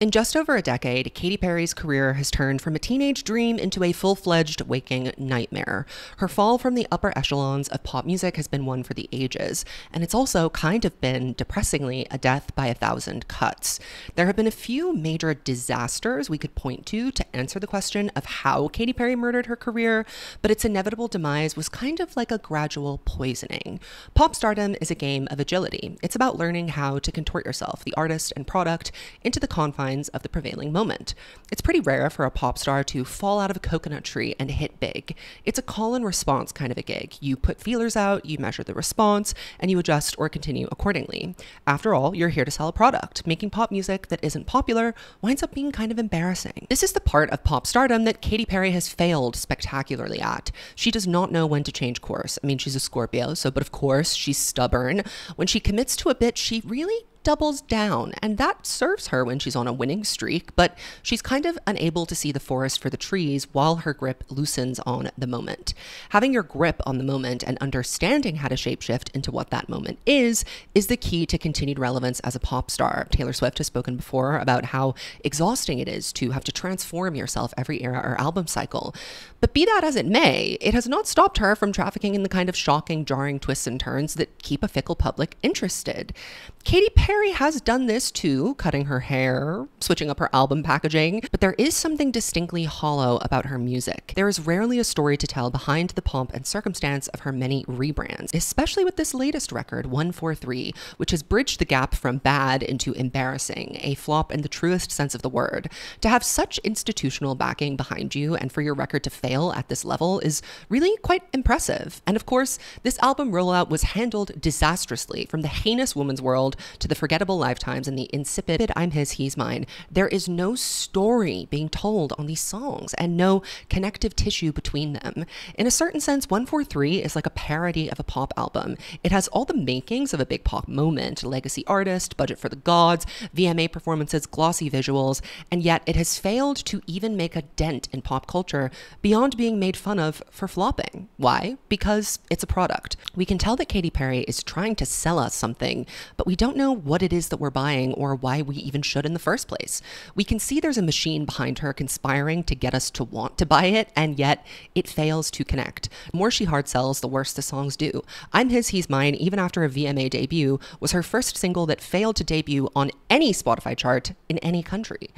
In just over a decade, Katy Perry's career has turned from a teenage dream into a full-fledged waking nightmare. Her fall from the upper echelons of pop music has been one for the ages, and it's also kind of been, depressingly, a death by a thousand cuts. There have been a few major disasters we could point to answer the question of how Katy Perry murdered her career, but its inevitable demise was kind of like a gradual poisoning. Pop stardom is a game of agility. It's about learning how to contort yourself, the artist and product, into the confines of the prevailing moment. It's pretty rare for a pop star to fall out of a coconut tree and hit big. It's a call and response kind of a gig. You put feelers out, you measure the response, and you adjust or continue accordingly. After all, you're here to sell a product. Making pop music that isn't popular winds up being kind of embarrassing. This is the part of pop stardom that Katy Perry has failed spectacularly at. She does not know when to change course. I mean, she's a Scorpio, but of course she's stubborn. When she commits to a bit, she really doubles down, and that serves her when she's on a winning streak, but she's kind of unable to see the forest for the trees while her grip loosens on the moment. Having your grip on the moment and understanding how to shapeshift into what that moment is the key to continued relevance as a pop star. Taylor Swift has spoken before about how exhausting it is to have to transform yourself every era or album cycle. But be that as it may, it has not stopped her from trafficking in the kind of shocking, jarring twists and turns that keep a fickle public interested. Katy Perry has done this too, cutting her hair, switching up her album packaging, but there is something distinctly hollow about her music. There is rarely a story to tell behind the pomp and circumstance of her many rebrands, especially with this latest record, 143, which has bridged the gap from bad into embarrassing, a flop in the truest sense of the word. To have such institutional backing behind you and for your record to fail at this level is really quite impressive. And of course, this album rollout was handled disastrously, from the heinous woman's world to the forgettable lifetimes and the insipid I'm his, he's mine. There is no story being told on these songs and no connective tissue between them. In a certain sense, 143 is like a parody of a pop album. It has all the makings of a big pop moment: legacy artist, budget for the gods, VMA performances, glossy visuals, and yet it has failed to even make a dent in pop culture beyond being made fun of for flopping. Why? Because it's a product. We can tell that Katy Perry is trying to sell us something, but we don't know what it is that we're buying or why we even should in the first place. We can see there's a machine behind her conspiring to get us to want to buy it, and yet it fails to connect. The more she hard sells, the worse the songs do. I'm His, He's Mine, even after a VMA debut, was her first single that failed to debut on any Spotify chart in any country.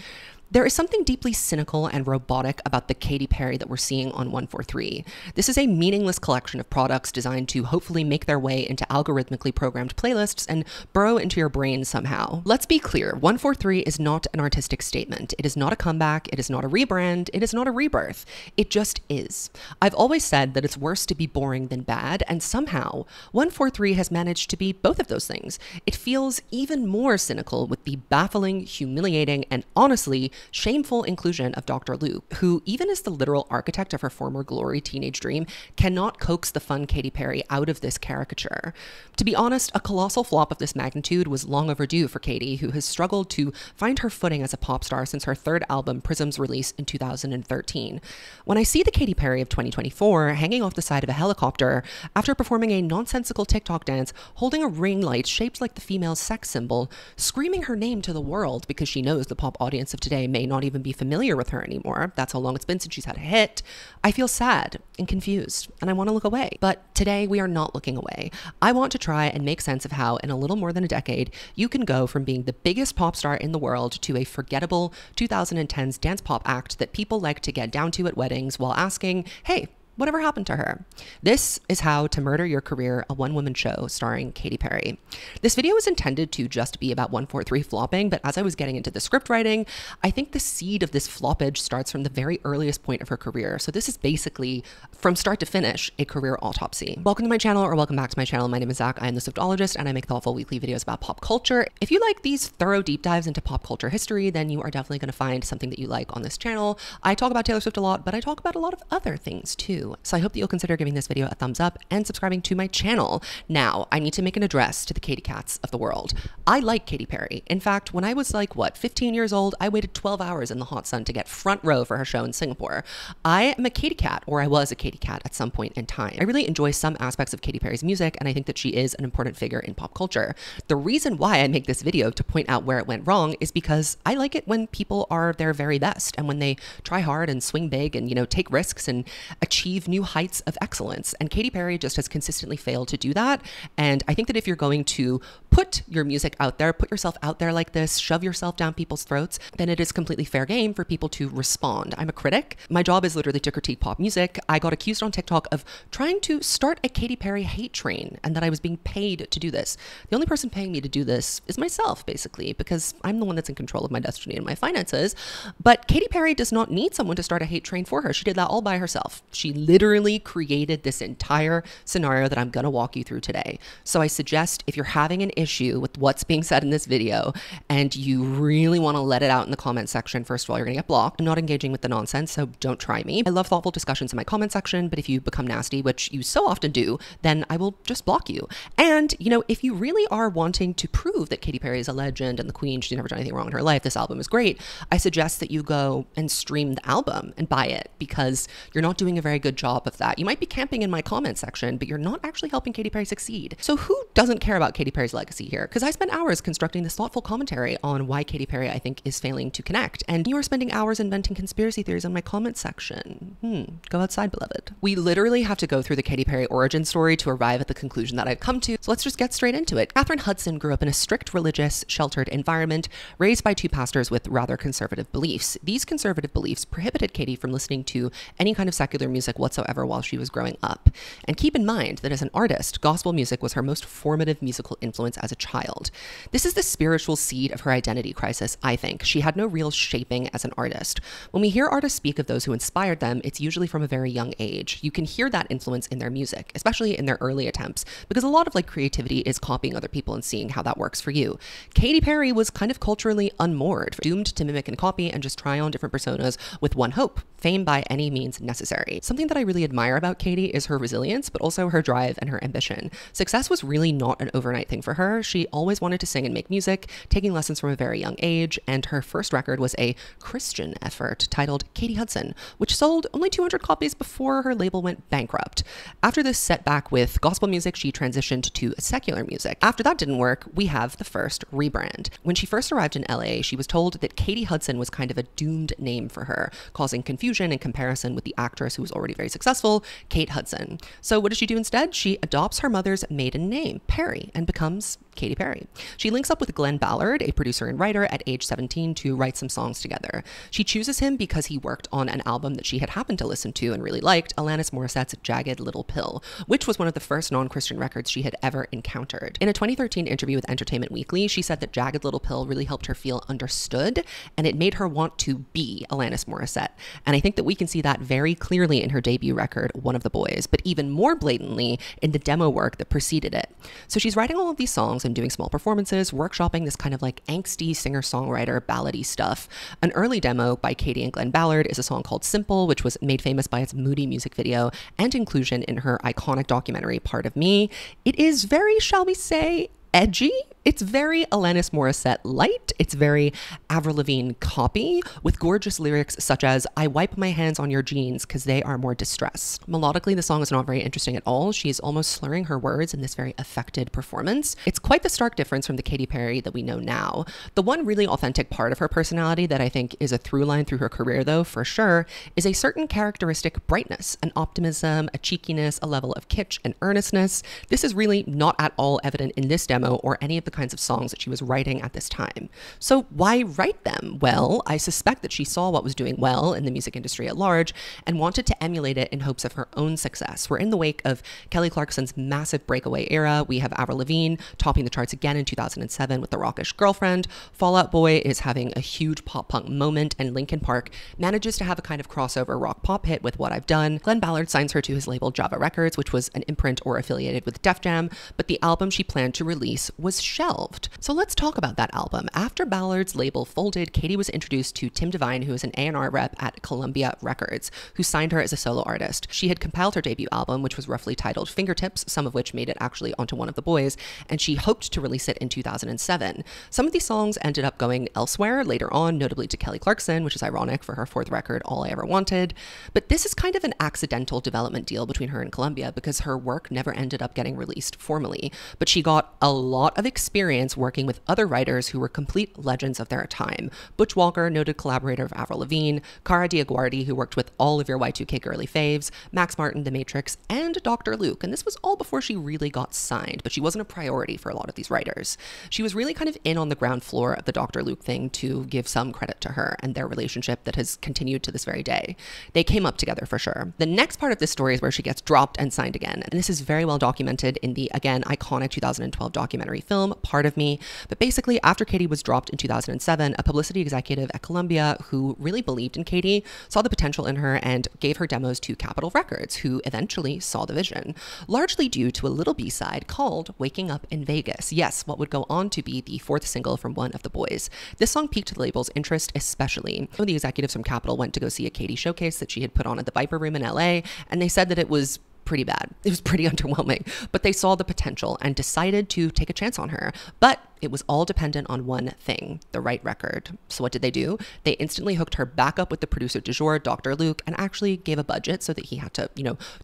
There is something deeply cynical and robotic about the Katy Perry that we're seeing on 143. This is a meaningless collection of products designed to hopefully make their way into algorithmically programmed playlists and burrow into your brain somehow. Let's be clear, 143 is not an artistic statement. It is not a comeback, it is not a rebrand, it is not a rebirth. It just is. I've always said that it's worse to be boring than bad, and somehow 143 has managed to be both of those things. It feels even more cynical with the baffling, humiliating, and honestly shameful inclusion of Dr. Luke, who, even as the literal architect of her former glory teenage dream, cannot coax the fun Katy Perry out of this caricature. To be honest, a colossal flop of this magnitude was long overdue for Katy, who has struggled to find her footing as a pop star since her third album, Prism's release in 2013. When I see the Katy Perry of 2024 hanging off the side of a helicopter after performing a nonsensical TikTok dance, holding a ring light shaped like the female sex symbol, screaming her name to the world because she knows the pop audience of today may not even be familiar with her anymore. That's how long it's been since she's had a hit. I feel sad and confused, and I want to look away. But today we are not looking away. I want to try and make sense of how, in a little more than a decade, you can go from being the biggest pop star in the world to a forgettable 2010s dance pop act that people like to get down to at weddings while asking, hey, whatever happened to her? This is How to Murder Your Career, a one-woman show starring Katy Perry. This video was intended to just be about 143 flopping, but as I was getting into the script writing, I think the seed of this floppage starts from the very earliest point of her career. So this is basically, from start to finish, a career autopsy. Welcome to my channel, or welcome back to my channel. My name is Zach. I am the Swiftologist, and I make thoughtful weekly videos about pop culture. If you like these thorough deep dives into pop culture history, then you are definitely going to find something that you like on this channel. I talk about Taylor Swift a lot, but I talk about a lot of other things too. you. So I hope that you'll consider giving this video a thumbs up and subscribing to my channel. Now, I need to make an address to the Katy Cats of the world. I like Katy Perry. In fact, when I was like, 15 years old, I waited 12 hours in the hot sun to get front row for her show in Singapore. I am a Katy Cat, or I was a Katy Cat at some point in time. I really enjoy some aspects of Katy Perry's music, and I think that she is an important figure in pop culture. The reason why I make this video to point out where it went wrong is because I like it when people are their very best and when they try hard and swing big and, take risks and achieve new heights of excellence. And Katy Perry just has consistently failed to do that. And I think that if you're going to put your music out there, put yourself out there like this, shove yourself down people's throats, then it is completely fair game for people to respond. I'm a critic. My job is literally to critique pop music. I got accused on TikTok of trying to start a Katy Perry hate train and that I was being paid to do this. The only person paying me to do this is myself, basically, because I'm the one that's in control of my destiny and my finances. But Katy Perry does not need someone to start a hate train for her. She did that all by herself. She literally created this entire scenario that I'm going to walk you through today. So I suggest if you're having an issue with what's being said in this video and you really want to let it out in the comment section, first of all, you're going to get blocked. I'm not engaging with the nonsense, so don't try me. I love thoughtful discussions in my comment section, but if you become nasty, which you so often do, then I will just block you. And, if you really are wanting to prove that Katy Perry is a legend and the queen, she's never done anything wrong in her life, this album is great, I suggest that you go and stream the album and buy it, because you're not doing a very good job of that. You might be camping in my comment section, but you're not actually helping Katy Perry succeed. So who doesn't care about Katy Perry's legacy here? Because I spent hours constructing this thoughtful commentary on why Katy Perry, I think, is failing to connect. And you are spending hours inventing conspiracy theories on my comment section. Go outside, beloved. We literally have to go through the Katy Perry origin story to arrive at the conclusion that I've come to. So let's just get straight into it. Katherine Hudson grew up in a strict religious, sheltered environment, raised by two pastors with rather conservative beliefs. These conservative beliefs prohibited Katy from listening to any kind of secular music whatsoever while she was growing up. And keep in mind that as an artist, gospel music was her most formative musical influence as a child. This is the spiritual seed of her identity crisis, I think. She had no real shaping as an artist. When we hear artists speak of those who inspired them, it's usually from a very young age. You can hear that influence in their music, especially in their early attempts, because a lot of creativity is copying other people and seeing how that works for you. Katy Perry was kind of culturally unmoored, doomed to mimic and copy and just try on different personas with one hope: fame by any means necessary. Something that I really admire about Katy is her resilience, but also her drive and her ambition. Success was really not an overnight thing for her. She always wanted to sing and make music, taking lessons from a very young age, and her first record was a Christian effort titled Katy Hudson, which sold only 200 copies before her label went bankrupt. After this setback with gospel music, she transitioned to secular music. After that didn't work, we have the first rebrand. When she first arrived in LA, she was told that Katy Hudson was kind of a doomed name for her, causing confusion and comparison with the actress who was already very successful, Kate Hudson. So what does she do instead? She adopts her mother's maiden name, Perry, and becomes Katy Perry. She links up with Glen Ballard, a producer and writer, at age 17 to write some songs together. She chooses him because he worked on an album that she had happened to listen to and really liked, Alanis Morissette's Jagged Little Pill, which was one of the first non-Christian records she had ever encountered. In a 2013 interview with Entertainment Weekly, she said that Jagged Little Pill really helped her feel understood, and it made her want to be Alanis Morissette. And I think that we can see that very clearly in her debut record, One of the Boys, but even more blatantly in the demo work that preceded it. So she's writing all of these songs and doing small performances, workshopping this kind of angsty singer-songwriter ballady stuff. An early demo by Katy and Glen Ballard is a song called Simple, which was made famous by its moody music video and inclusion in her iconic documentary Part of Me. It is very, shall we say, edgy. It's very Alanis Morissette light. It's very Avril Lavigne copy, with gorgeous lyrics such as, "I wipe my hands on your jeans because they are more distressed." Melodically, the song is not very interesting at all. She's almost slurring her words in this very affected performance. It's quite the stark difference from the Katy Perry that we know now. The one really authentic part of her personality that I think is a through line through her career, though, for sure, is a certain characteristic brightness, an optimism, a cheekiness, a level of kitsch and earnestness. This is really not at all evident in this demo or any of the kinds of songs that she was writing at this time. So why write them? Well, I suspect that she saw what was doing well in the music industry at large and wanted to emulate it in hopes of her own success. We're in the wake of Kelly Clarkson's massive breakaway era. We have Avril Lavigne topping the charts again in 2007 with The Rockish Girlfriend. Fall Out Boy is having a huge pop punk moment, and Linkin Park manages to have a kind of crossover rock pop hit with What I've Done. Glen Ballard signs her to his label Java Records, which was an imprint or affiliated with Def Jam, but the album she planned to release release was shelved. So let's talk about that album. After Ballard's label folded, Katie was introduced to Tim Devine, who is an A&R rep at Columbia Records, who signed her as a solo artist. She had compiled her debut album, which was roughly titled Fingertips, some of which made it actually onto One of the Boys, and she hoped to release it in 2007. Some of these songs ended up going elsewhere later on, notably to Kelly Clarkson, which is ironic for her fourth record, All I Ever Wanted. But this is kind of an accidental development deal between her and Columbia because her work never ended up getting released formally. But she got a lot of experience working with other writers who were complete legends of their time. Butch Walker, noted collaborator of Avril Lavigne, Cara Diaguardi, who worked with all of your Y2K girly faves, Max Martin, The Matrix, and Dr. Luke. And this was all before she really got signed, but she wasn't a priority for a lot of these writers. She was really kind of in on the ground floor of the Dr. Luke thing, to give some credit to her and their relationship that has continued to this very day. They came up together for sure. The next part of this story is where she gets dropped and signed again. And this is very well documented in the, again, iconic 2012 documentary film, Part of Me. But basically, after Katie was dropped in 2007, a publicity executive at Columbia who really believed in Katie saw the potential in her and gave her demos to Capitol Records, who eventually saw the vision, largely due to a little B-side called Waking Up in Vegas. Yes, what would go on to be the fourth single from One of the Boys. This song piqued the label's interest especially. So the executives from Capitol went to go see a Katie showcase that she had put on at the Viper Room in LA, and they said that it was pretty bad. It was pretty underwhelming, but they saw the potential and decided to take a chance on her. But it was all dependent on one thing, the right record. So what did they do? They instantly hooked her back up with the producer du jour, Dr. Luke, and actually gave a budget so that he had to,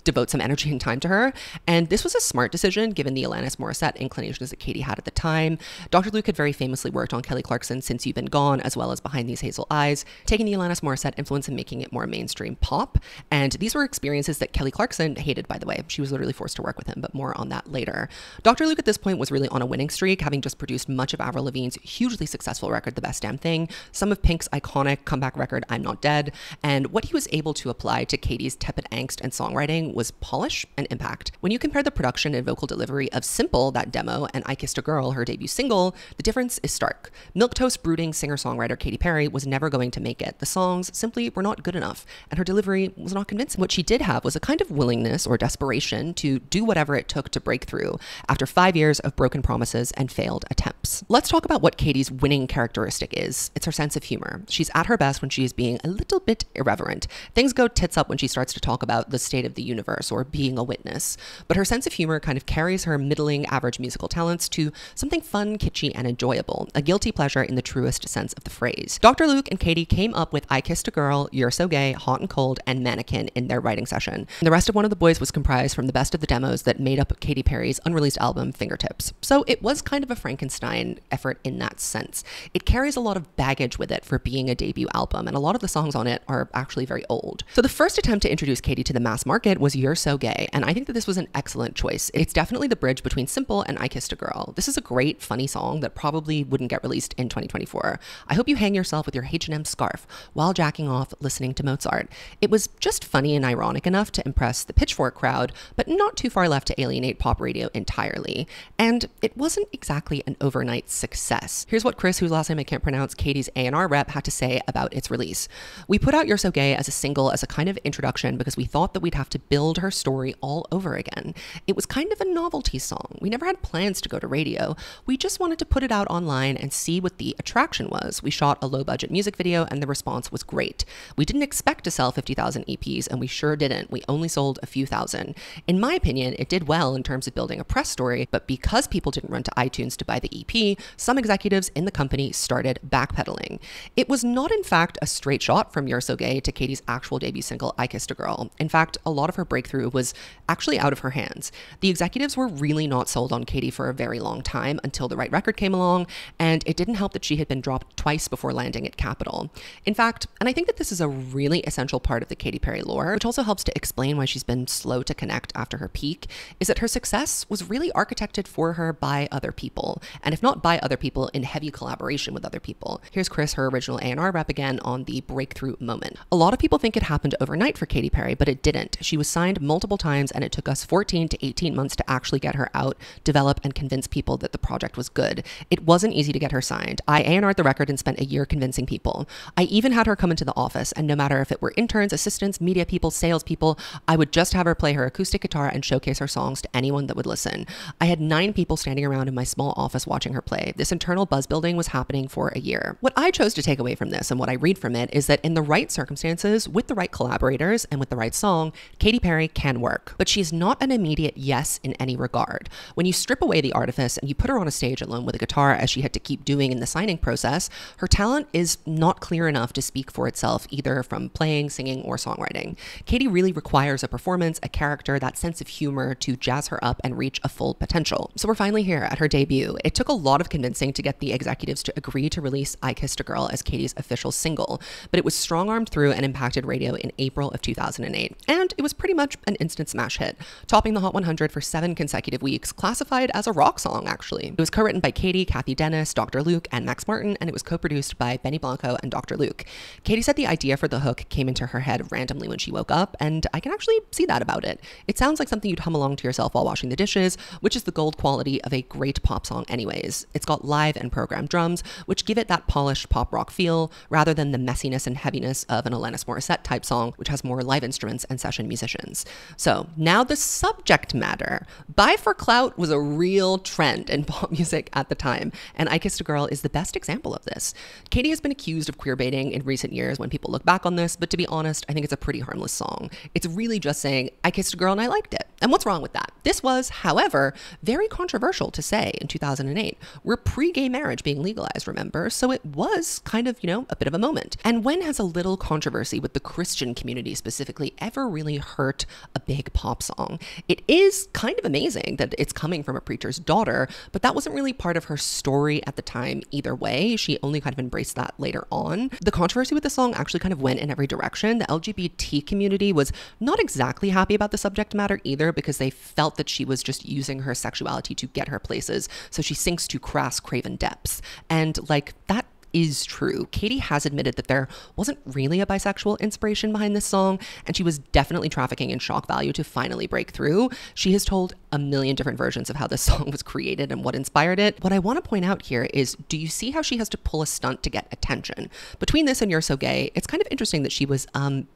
devote some energy and time to her. And this was a smart decision given the Alanis Morissette inclinations that Katie had at the time. Dr. Luke had very famously worked on Kelly Clarkson Since You've Been Gone, as well as Behind These Hazel Eyes, taking the Alanis Morissette influence and making it more mainstream pop. And these were experiences that Kelly Clarkson hated, by the way. She was literally forced to work with him, but more on that later. Dr. Luke at this point was really on a winning streak, having just produced much of Avril Lavigne's hugely successful record, The Best Damn Thing, some of Pink's iconic comeback record, I'm Not Dead, and what he was able to apply to Katie's tepid angst and songwriting was polish and impact. When you compare the production and vocal delivery of Simple, that demo, and I Kissed a Girl, her debut single, the difference is stark. Milquetoast brooding singer-songwriter Katy Perry was never going to make it. The songs simply were not good enough, and her delivery was not convincing. What she did have was a kind of willingness or desperation to do whatever it took to break through after 5 years of broken promises and failed attempts. Let's talk about what Katie's winning characteristic is. It's her sense of humor. She's at her best when she is being a little bit irreverent. Things go tits up when she starts to talk about the state of the universe or being a witness. But her sense of humor kind of carries her middling average musical talents to something fun, kitschy, and enjoyable, a guilty pleasure in the truest sense of the phrase. Dr. Luke and Katie came up with I Kissed a Girl, You're So Gay, Hot and Cold, and Mannequin in their writing session. The rest of One of the Boys was comprised from the best of the demos that made up Katy Perry's unreleased album, Fingertips. So it was kind of a Frankenstein effort in that sense. It carries a lot of baggage with it for being a debut album, and a lot of the songs on it are actually very old. So the first attempt to introduce Katie to the mass market was You're So Gay, and I think that this was an excellent choice. It's definitely the bridge between Simple and I Kissed a Girl. This is a great, funny song that probably wouldn't get released in 2024. I hope you hang yourself with your H&M scarf while jacking off listening to Mozart. It was just funny and ironic enough to impress the Pitchfork crowd, but not too far left to alienate pop radio entirely. And it wasn't exactly an overnight success. Here's what Chris, whose last name I can't pronounce, Katie's A&R rep, had to say about its release. We put out You're So Gay as a single as a kind of introduction because we thought that we'd have to build her story all over again. It was kind of a novelty song. We never had plans to go to radio. We just wanted to put it out online and see what the attraction was. We shot a low-budget music video and the response was great. We didn't expect to sell 50,000 EPs and we sure didn't. We only sold a few thousand. In my opinion, it did well in terms of building a press story, but because people didn't run to iTunes to buy the EP, some executives in the company started backpedaling. It was not, in fact, a straight shot from You're So Gay to Katie's actual debut single, I Kissed a Girl. In fact, a lot of her breakthrough was actually out of her hands. The executives were really not sold on Katie for a very long time until the right record came along, and it didn't help that she had been dropped twice before landing at Capitol. In fact, and I think that this is a really essential part of the Katy Perry lore, which also helps to explain why she's been slow to connect after her peak, is that her success was really architected for her by other people. and if not by other people, in heavy collaboration with other people. Here's Chris, her original A&R rep, again on the breakthrough moment. A lot of people think it happened overnight for Katy Perry, but it didn't. She was signed multiple times, and it took us 14 to 18 months to actually get her out, develop, and convince people that the project was good. It wasn't easy to get her signed. I A&R'd the record and spent a year convincing people. I even had her come into the office, and no matter if it were interns, assistants, media people, salespeople, I would just have her play her acoustic guitar and showcase her songs to anyone that would listen. I had 9 people standing around in my small office watching her play. This internal buzz building was happening for a year. What I chose to take away from this and what I read from it is that in the right circumstances, with the right collaborators and with the right song, Katy Perry can work. But she's not an immediate yes in any regard. When you strip away the artifice and you put her on a stage alone with a guitar, as she had to keep doing in the signing process, her talent is not clear enough to speak for itself, either from playing, singing, or songwriting. Katy really requires a performance, a character, that sense of humor to jazz her up and reach a full potential. So we're finally here at her debut. It took a lot of convincing to get the executives to agree to release I Kissed a Girl as Katy's official single, but it was strong-armed through and impacted radio in April of 2008. And it was pretty much an instant smash hit, topping the Hot 100 for 7 consecutive weeks, classified as a rock song, actually. It was co-written by Katy, Kathy Dennis, Dr. Luke, and Max Martin, and it was co-produced by Benny Blanco and Dr. Luke. Katy said the idea for the hook came into her head randomly when she woke up, and I can actually see that about it. It sounds like something you'd hum along to yourself while washing the dishes, which is the gold quality of a great pop song anyways. It's got live and programmed drums, which give it that polished pop rock feel, rather than the messiness and heaviness of an Alanis Morissette type song, which has more live instruments and session musicians. So now the subject matter. Buy for clout was a real trend in pop music at the time, and I Kissed a Girl is the best example of this. Katy has been accused of queerbaiting in recent years when people look back on this, but to be honest, I think it's a pretty harmless song. It's really just saying, I kissed a girl and I liked it. And what's wrong with that? This was, however, very controversial to say in 2008. We're pre-gay marriage being legalized, remember? So it was kind of, a bit of a moment. And when has a little controversy with the Christian community specifically ever really hurt a big pop song? It is kind of amazing that it's coming from a preacher's daughter, but that wasn't really part of her story at the time either way. She only kind of embraced that later on. The controversy with the song actually kind of went in every direction. The LGBT community was not exactly happy about the subject matter either, because they felt that she was just using her sexuality to get her places, so she sinks to crass, craven depths. And that is true. Katy has admitted that there wasn't really a bisexual inspiration behind this song, and she was definitely trafficking in shock value to finally break through. She has told a million different versions of how this song was created and what inspired it. What I want to point out here is, do you see how she has to pull a stunt to get attention? Between this and You're So Gay, it's kind of interesting that she was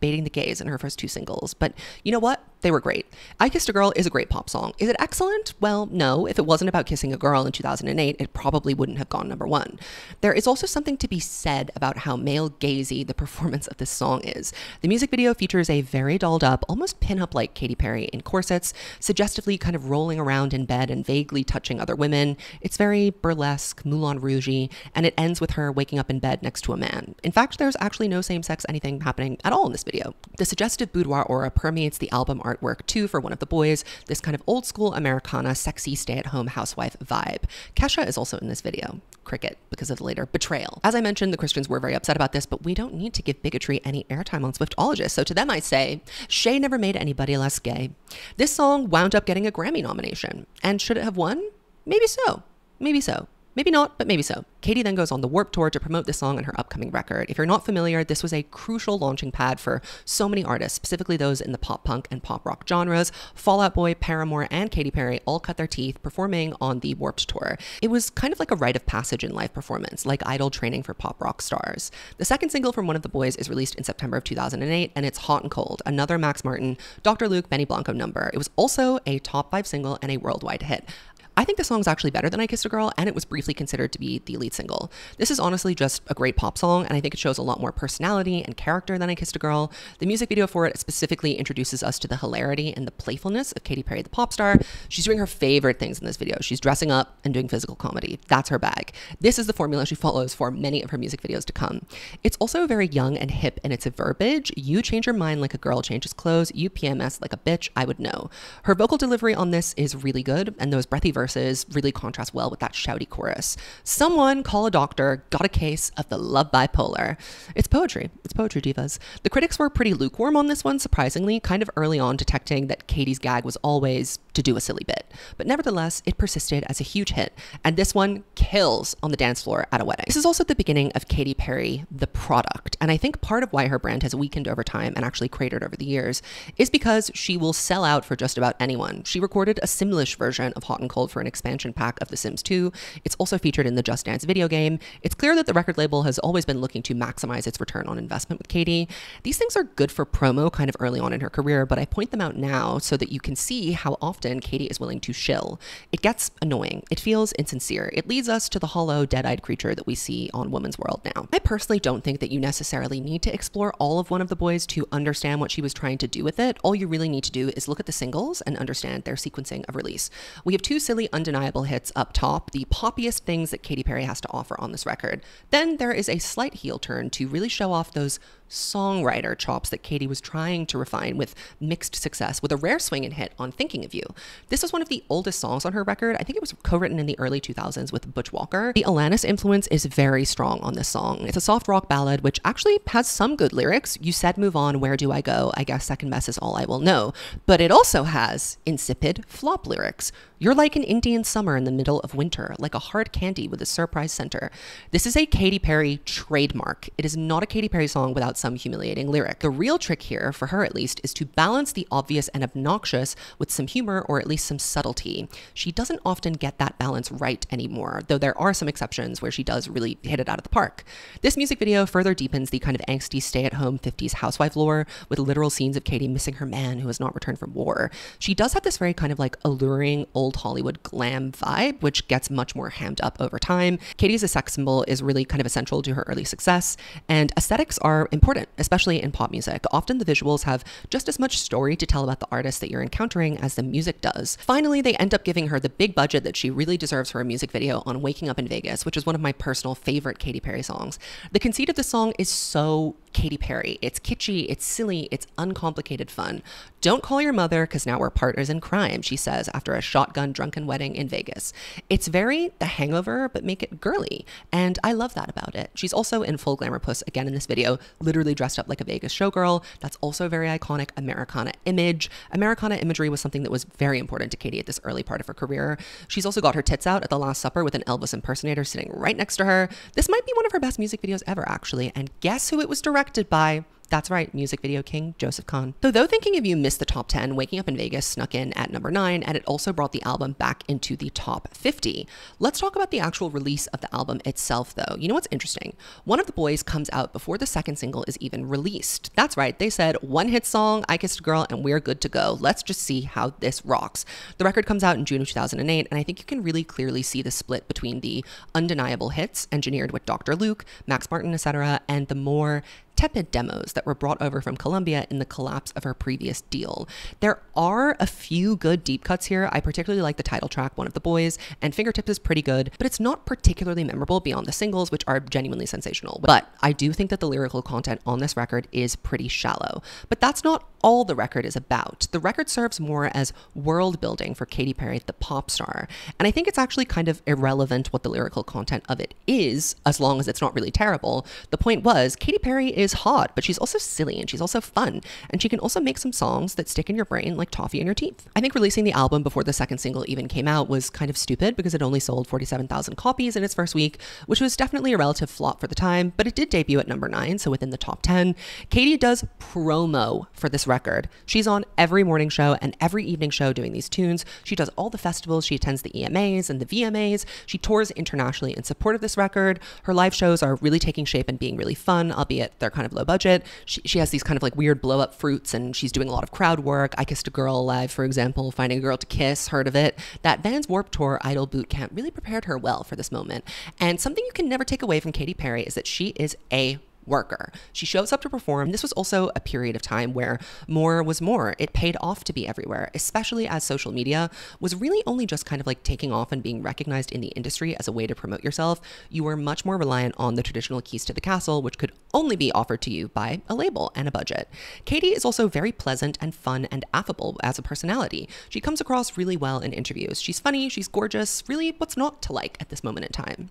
baiting the gays in her first 2 singles, but you know what? They were great. I Kissed a Girl is a great pop song. Is it excellent? Well, no. If it wasn't about kissing a girl in 2008, it probably wouldn't have gone #1. There is also something to be said about how male gazy the performance of this song is. The music video features a very dolled up, almost pin-up like Katy Perry in corsets, suggestively kind of rolling around in bed and vaguely touching other women. It's very burlesque, Moulin Rouge-y, and it ends with her waking up in bed next to a man. In fact, there's actually no same-sex anything happening at all in this video. The suggestive boudoir aura permeates the album artwork too for One of the Boys, this kind of old school Americana, sexy stay-at-home housewife vibe. Kesha is also in this video. Cricket, because of the later betrayal. As I mentioned, the Christians were very upset about this, but we don't need to give bigotry any airtime on Swiftologists. So to them I say, Shay never made anybody less gay. This song wound up getting a Grammy nomination. And should it have won? Maybe so. Maybe so. Maybe not, but maybe so. Katy then goes on the Warped Tour to promote this song and her upcoming record. If you're not familiar, this was a crucial launching pad for so many artists, specifically those in the pop punk and pop rock genres. Fall Out Boy, Paramore, and Katy Perry all cut their teeth performing on the Warped Tour. It was kind of like a rite of passage in live performance, like idol training for pop rock stars. The second single from One of the Boys is released in September of 2008, and it's Hot and Cold, another Max Martin, Dr. Luke, Benny Blanco number. It was also a top 5 single and a worldwide hit. I think the song's actually better than I Kissed a Girl, and it was briefly considered to be the lead single. This is honestly just a great pop song, and I think it shows a lot more personality and character than I Kissed a Girl. The music video for it specifically introduces us to the hilarity and the playfulness of Katy Perry the pop star. She's doing her favorite things in this video. She's dressing up and doing physical comedy. That's her bag. This is the formula she follows for many of her music videos to come. It's also very young and hip in its verbiage. You change your mind like a girl changes clothes. You PMS like a bitch, I would know. Her vocal delivery on this is really good, and those breathy verses verses really contrast well with that shouty chorus. Someone call a doctor, got a case of the love bipolar. It's poetry. It's poetry, divas. The critics were pretty lukewarm on this one, surprisingly, kind of early on detecting that Katie's gag was always to do a silly bit. But nevertheless, it persisted as a huge hit, and this one kills on the dance floor at a wedding. This is also the beginning of Katy Perry, the product, and I think part of why her brand has weakened over time and actually cratered over the years is because she will sell out for just about anyone. She recorded a Simlish version of Hot and Cold for an expansion pack of The Sims 2. It's also featured in the Just Dance video game. It's clear that the record label has always been looking to maximize its return on investment with Katy. These things are good for promo kind of early on in her career, but I point them out now so that you can see how often Katy is willing to shill. It gets annoying. It feels insincere. It leads us to the hollow, dead-eyed creature that we see on Woman's World now. I personally don't think that you necessarily need to explore all of One of the Boys to understand what she was trying to do with it. All you really need to do is look at the singles and understand their sequencing of release. We have two silly, undeniable hits up top, the poppiest things that Katy Perry has to offer on this record. Then there is a slight heel turn to really show off those songwriter chops that Katy was trying to refine with mixed success, with a rare swing and hit on Thinking of You. This was one of the oldest songs on her record. I think it was co-written in the early 2000s with Butch Walker. The Alanis influence is very strong on this song. It's a soft rock ballad which actually has some good lyrics. You said move on, where do I go? I guess second best is all I will know. But it also has insipid flop lyrics. You're like an Indian summer in the middle of winter, like a hard candy with a surprise center. This is a Katy Perry trademark. It is not a Katy Perry song without some humiliating lyric. The real trick here, for her at least, is to balance the obvious and obnoxious with some humor or at least some subtlety. She doesn't often get that balance right anymore, though there are some exceptions where she does really hit it out of the park. This music video further deepens the kind of angsty stay-at-home 50s housewife lore with literal scenes of Katy missing her man who has not returned from war. She does have this very kind of like alluring old Hollywood glam vibe, which gets much more hammed up over time. Katy as a sex symbol is really kind of essential to her early success, and aesthetics are important, especially in pop music. Often the visuals have just as much story to tell about the artist that you're encountering as the music does. Finally, they end up giving her the big budget that she really deserves for a music video on Waking Up in Vegas, which is one of my personal favorite Katy Perry songs. The conceit of the song is so Katy Perry. It's kitschy, it's silly, it's uncomplicated fun. Don't call your mother because now we're partners in crime, she says after a shotgun drunken wedding in Vegas. It's very The Hangover, but make it girly, and I love that about it. She's also in full glamour puss again in this video, literally dressed up like a Vegas showgirl. That's also a very iconic Americana image. Americana imagery was something that was very important to Katy at this early part of her career. She's also got her tits out at the Last Supper with an Elvis impersonator sitting right next to her. This might be one of her best music videos ever, actually, and guess who it was directed by? That's right, music video king Joseph Kahn. Though Thinking of You missed the top 10, Waking Up in Vegas snuck in at number 9, and it also brought the album back into the top 50. Let's talk about the actual release of the album itself, though. You know what's interesting? One of the Boys comes out before the second single is even released. That's right, they said, one hit song, I Kissed a Girl, and we're good to go. Let's just see how this rocks. The record comes out in June of 2008, and I think you can really clearly see the split between the undeniable hits, engineered with Dr. Luke, Max Martin, etc., and the more tepid demos that were brought over from Columbia in the collapse of her previous deal. There are a few good deep cuts here. I particularly like the title track, One of the Boys, and Fingertips is pretty good, but it's not particularly memorable beyond the singles, which are genuinely sensational. But I do think that the lyrical content on this record is pretty shallow. But that's not all the record is about. The record serves more as world building for Katy Perry, the pop star. And I think it's actually kind of irrelevant what the lyrical content of it is, as long as it's not really terrible. The point was, Katy Perry is hot, but she's also silly and she's also fun. And she can also make some songs that stick in your brain like toffee in your teeth. I think releasing the album before the second single even came out was kind of stupid because it only sold 47,000 copies in its first week, which was definitely a relative flop for the time, but it did debut at number 9, so within the top 10. Katy does promo for this record. She's on every morning show and every evening show doing these tunes. She does all the festivals. She attends the EMAs and the VMAs. She tours internationally in support of this record. Her live shows are really taking shape and being really fun, albeit they're kind of low budget. She has these kind of like weird blow up fruits, and she's doing a lot of crowd work. I Kissed a Girl live, for example, Finding a Girl to Kiss, heard of it. That Vans Warped Tour Idol boot camp really prepared her well for this moment. And something you can never take away from Katy Perry is that she is a worker. She shows up to perform. This was also a period of time where more was more. It paid off to be everywhere, especially as social media was really only just kind of like taking off and being recognized in the industry as a way to promote yourself. You were much more reliant on the traditional keys to the castle, which could only be offered to you by a label and a budget. Katie is also very pleasant and fun and affable as a personality. She comes across really well in interviews. She's funny, she's gorgeous, really what's not to like at this moment in time.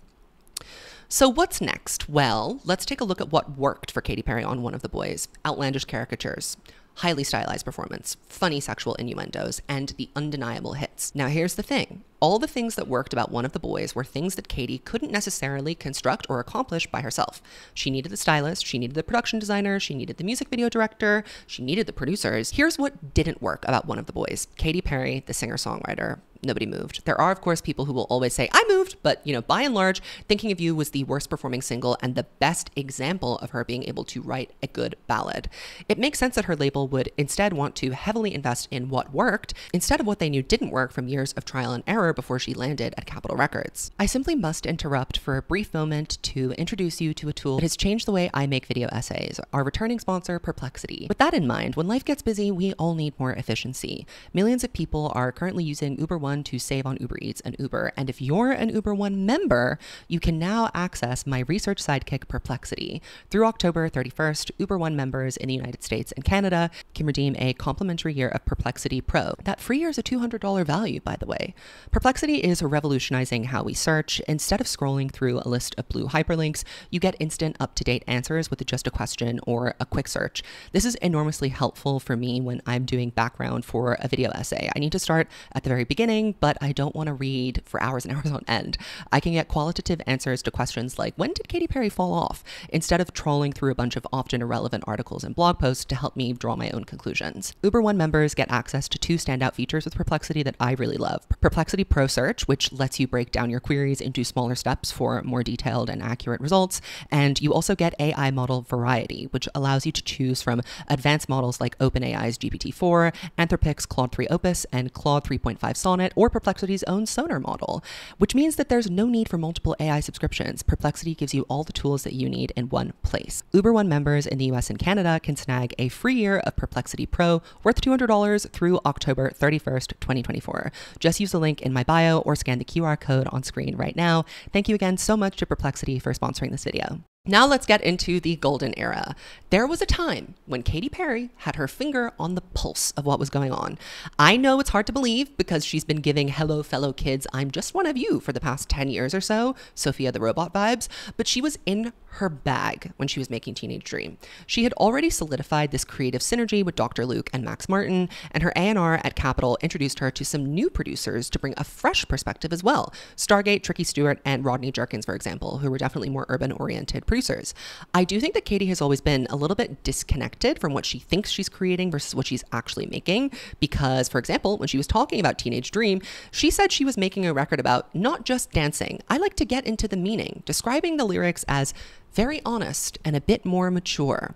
So what's next? Well, let's take a look at what worked for Katy Perry on One of the Boys. Outlandish caricatures, highly stylized performance, funny sexual innuendos, and the undeniable hits. Now here's the thing. All the things that worked about One of the Boys were things that Katy couldn't necessarily construct or accomplish by herself. She needed the stylist, she needed the production designer, she needed the music video director, she needed the producers. Here's what didn't work about One of the Boys. Katy Perry, the singer-songwriter, nobody moved. There are, of course, people who will always say, I moved, but, by and large, Thinking of You was the worst performing single and the best example of her being able to write a good ballad. It makes sense that her label would instead want to heavily invest in what worked instead of what they knew didn't work from years of trial and error before she landed at Capitol Records. I simply must interrupt for a brief moment to introduce you to a tool that has changed the way I make video essays, our returning sponsor, Perplexity. With that in mind, when life gets busy, we all need more efficiency. Millions of people are currently using Uber One to save on Uber Eats and Uber, and if you're an Uber One member, you can now access my research sidekick, Perplexity. Through October 31st, Uber One members in the United States and Canada can redeem a complimentary year of Perplexity Pro. That free year is a $200 value, by the way. Perplexity is revolutionizing how we search. Instead of scrolling through a list of blue hyperlinks, you get instant up-to-date answers with just a question or a quick search. This is enormously helpful for me when I'm doing background for a video essay. I need to start at the very beginning, but I don't want to read for hours and hours on end. I can get qualitative answers to questions like, when did Katy Perry fall off? Instead of trawling through a bunch of often irrelevant articles and blog posts to help me draw my own conclusions. Uber One members get access to two standout features with Perplexity that I really love. Perplexity Pro Search, which lets you break down your queries into smaller steps for more detailed and accurate results. And you also get AI model variety, which allows you to choose from advanced models like OpenAI's GPT-4, Anthropic's Claude 3 Opus, and Claude 3.5 Sonnet, or Perplexity's own Sonar model, which means that there's no need for multiple AI subscriptions. Perplexity gives you all the tools that you need in one place. Uber One members in the US and Canada can snag a free year of Perplexity Pro worth $200 through October 31st, 2024. Just use the link in my bio or scan the QR code on screen right now. Thank you again so much to Perplexity for sponsoring this video. Now let's get into the golden era. There was a time when Katy Perry had her finger on the pulse of what was going on. I know it's hard to believe because she's been giving hello fellow kids, I'm just one of you for the past 10 years or so, Sophia the Robot vibes, but she was in her bag when she was making Teenage Dream. She had already solidified this creative synergy with Dr. Luke and Max Martin, and her A&R at Capitol introduced her to some new producers to bring a fresh perspective as well. Stargate, Tricky Stewart, and Rodney Jerkins, for example, who were definitely more urban-oriented producers. I do think that Katy has always been a little bit disconnected from what she thinks she's creating versus what she's actually making, because, for example, when she was talking about Teenage Dream, she said she was making a record about not just dancing. I like to get into the meaning, describing the lyrics as very honest and a bit more mature.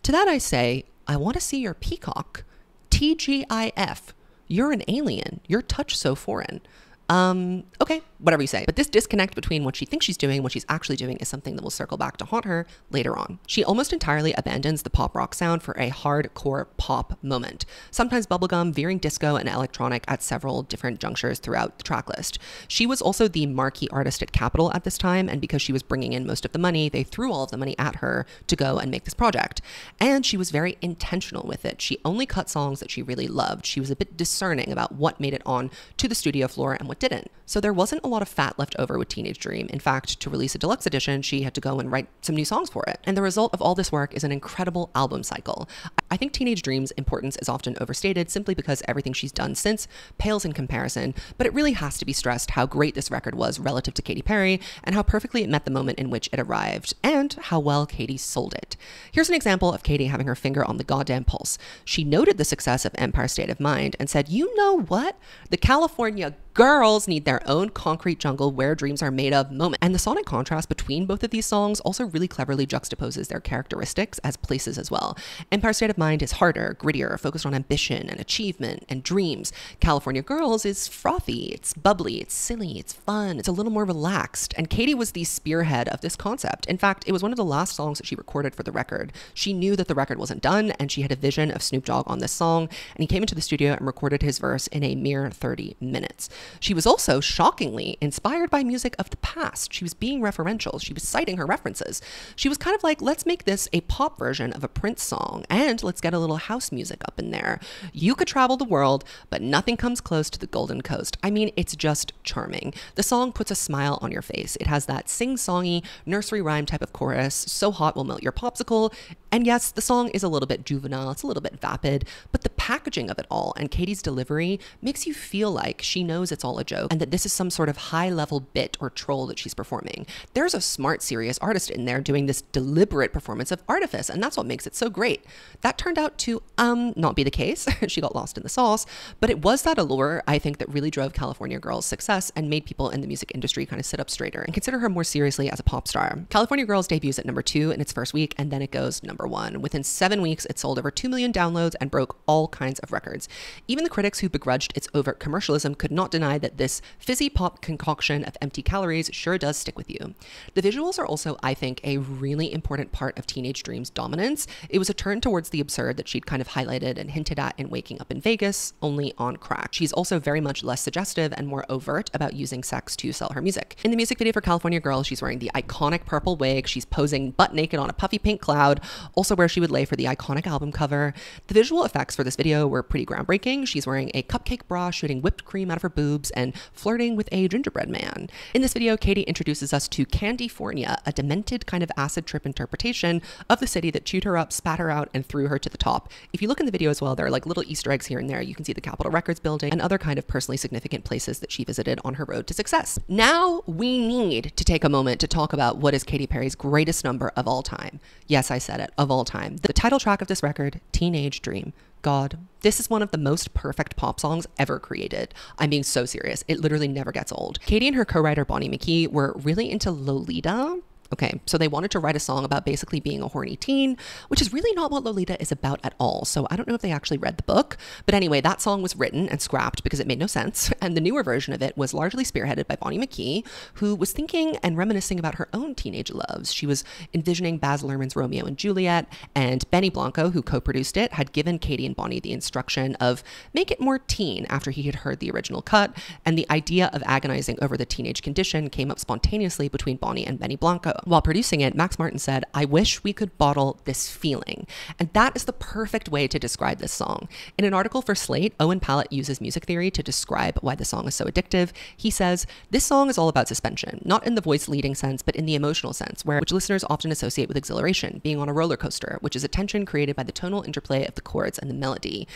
To that I say, I want to see your peacock. TGIF. You're an alien. Your touch so foreign. Okay, whatever you say. But this disconnect between what she thinks she's doing and what she's actually doing is something that will circle back to haunt her later on. She almost entirely abandons the pop rock sound for a hardcore pop moment, sometimes bubblegum, veering disco and electronic at several different junctures throughout the tracklist. She was also the marquee artist at Capitol at this time, and because she was bringing in most of the money, they threw all of the money at her to go and make this project. And she was very intentional with it. She only cut songs that she really loved. She was a bit discerning about what made it on to the studio floor and what didn't. So there wasn't a lot of fat left over with Teenage Dream. In fact, to release a deluxe edition, she had to go and write some new songs for it. And the result of all this work is an incredible album cycle. I think Teenage Dream's importance is often overstated simply because everything she's done since pales in comparison, but it really has to be stressed how great this record was relative to Katy Perry and how perfectly it met the moment in which it arrived and how well Katy sold it. Here's an example of Katy having her finger on the goddamn pulse. She noted the success of Empire State of Mind and said, you know what? The California girls need their own concrete jungle where dreams are made of moment. And the sonic contrast between both of these songs also really cleverly juxtaposes their characteristics as places as well. Empire State of Mind is harder, grittier, focused on ambition and achievement and dreams. California Girls is frothy, it's bubbly, it's silly, it's fun, it's a little more relaxed. And Katie was the spearhead of this concept. In fact, it was one of the last songs that she recorded for the record. She knew that the record wasn't done, and she had a vision of Snoop Dogg on this song, and he came into the studio and recorded his verse in a mere 30 minutes. She was also shockingly inspired by music of the past. She was being referential. She was citing her references. She was kind of like, let's make this a pop version of a Prince song, and let's get a little house music up in there. You could travel the world, but nothing comes close to the Golden Coast. I mean, it's just charming. The song puts a smile on your face. It has that sing-songy, nursery rhyme type of chorus, so hot will melt your popsicle. And yes, the song is a little bit juvenile, it's a little bit vapid, but the packaging of it all and Katie's delivery makes you feel like she knows it's all a joke and that this is some sort of high-level bit or troll that she's performing. There's a smart, serious artist in there doing this deliberate performance of artifice, and that's what makes it so great. That turned out to not be the case. She got lost in the sauce, but it was that allure, I think, that really drove California Girls' success and made people in the music industry kind of sit up straighter and consider her more seriously as a pop star. California Girls debuts at number 2 in its first week, and then it goes number 1. Within 7 weeks, it sold over 2 million downloads and broke all kinds of records. Even the critics who begrudged its overt commercialism could not deny that this fizzy pop concoction of empty calories sure does stick with you. The visuals are also, I think, a really important part of Teenage Dream's dominance. It was a turn towards the absurd that she'd kind of highlighted and hinted at in Waking Up in Vegas, only on crack. She's also very much less suggestive and more overt about using sex to sell her music. In the music video for California Girls, she's wearing the iconic purple wig, she's posing butt naked on a puffy pink cloud, also where she would lay for the iconic album cover. The visual effects for this video were pretty groundbreaking. She's wearing a cupcake bra, shooting whipped cream out of her boobs, and flirting with a gingerbread man. In this video, Katie introduces us to Candyfornia, a demented kind of acid trip interpretation of the city that chewed her up, spat her out, and threw her to the top. If you look in the video as well, there are like little Easter eggs here and there. You can see the Capitol Records building and other kind of personally significant places that she visited on her road to success. Now we need to take a moment to talk about what is Katy Perry's greatest number of all time. Yes, I said it, of all time. The title track of this record, Teenage Dream. God, this is one of the most perfect pop songs ever created. I'm being so serious. It literally never gets old. Katie and her co-writer Bonnie McKee were really into Lolita. Okay, so they wanted to write a song about basically being a horny teen, which is really not what Lolita is about at all. So I don't know if they actually read the book. But anyway, that song was written and scrapped because it made no sense. And the newer version of it was largely spearheaded by Bonnie McKee, who was thinking and reminiscing about her own teenage loves. She was envisioning Baz Luhrmann's Romeo and Juliet, and Benny Blanco, who co-produced it, had given Katie and Bonnie the instruction of make it more teen after he had heard the original cut. And the idea of agonizing over the teenage condition came up spontaneously between Bonnie and Benny Blanco. While producing it, Max Martin said, "I wish we could bottle this feeling." And that is the perfect way to describe this song. In an article for Slate, Owen Pallett uses music theory to describe why the song is so addictive. He says, "This song is all about suspension, not in the voice leading sense, but in the emotional sense, which listeners often associate with exhilaration, being on a roller coaster, which is a tension created by the tonal interplay of the chords and the melody."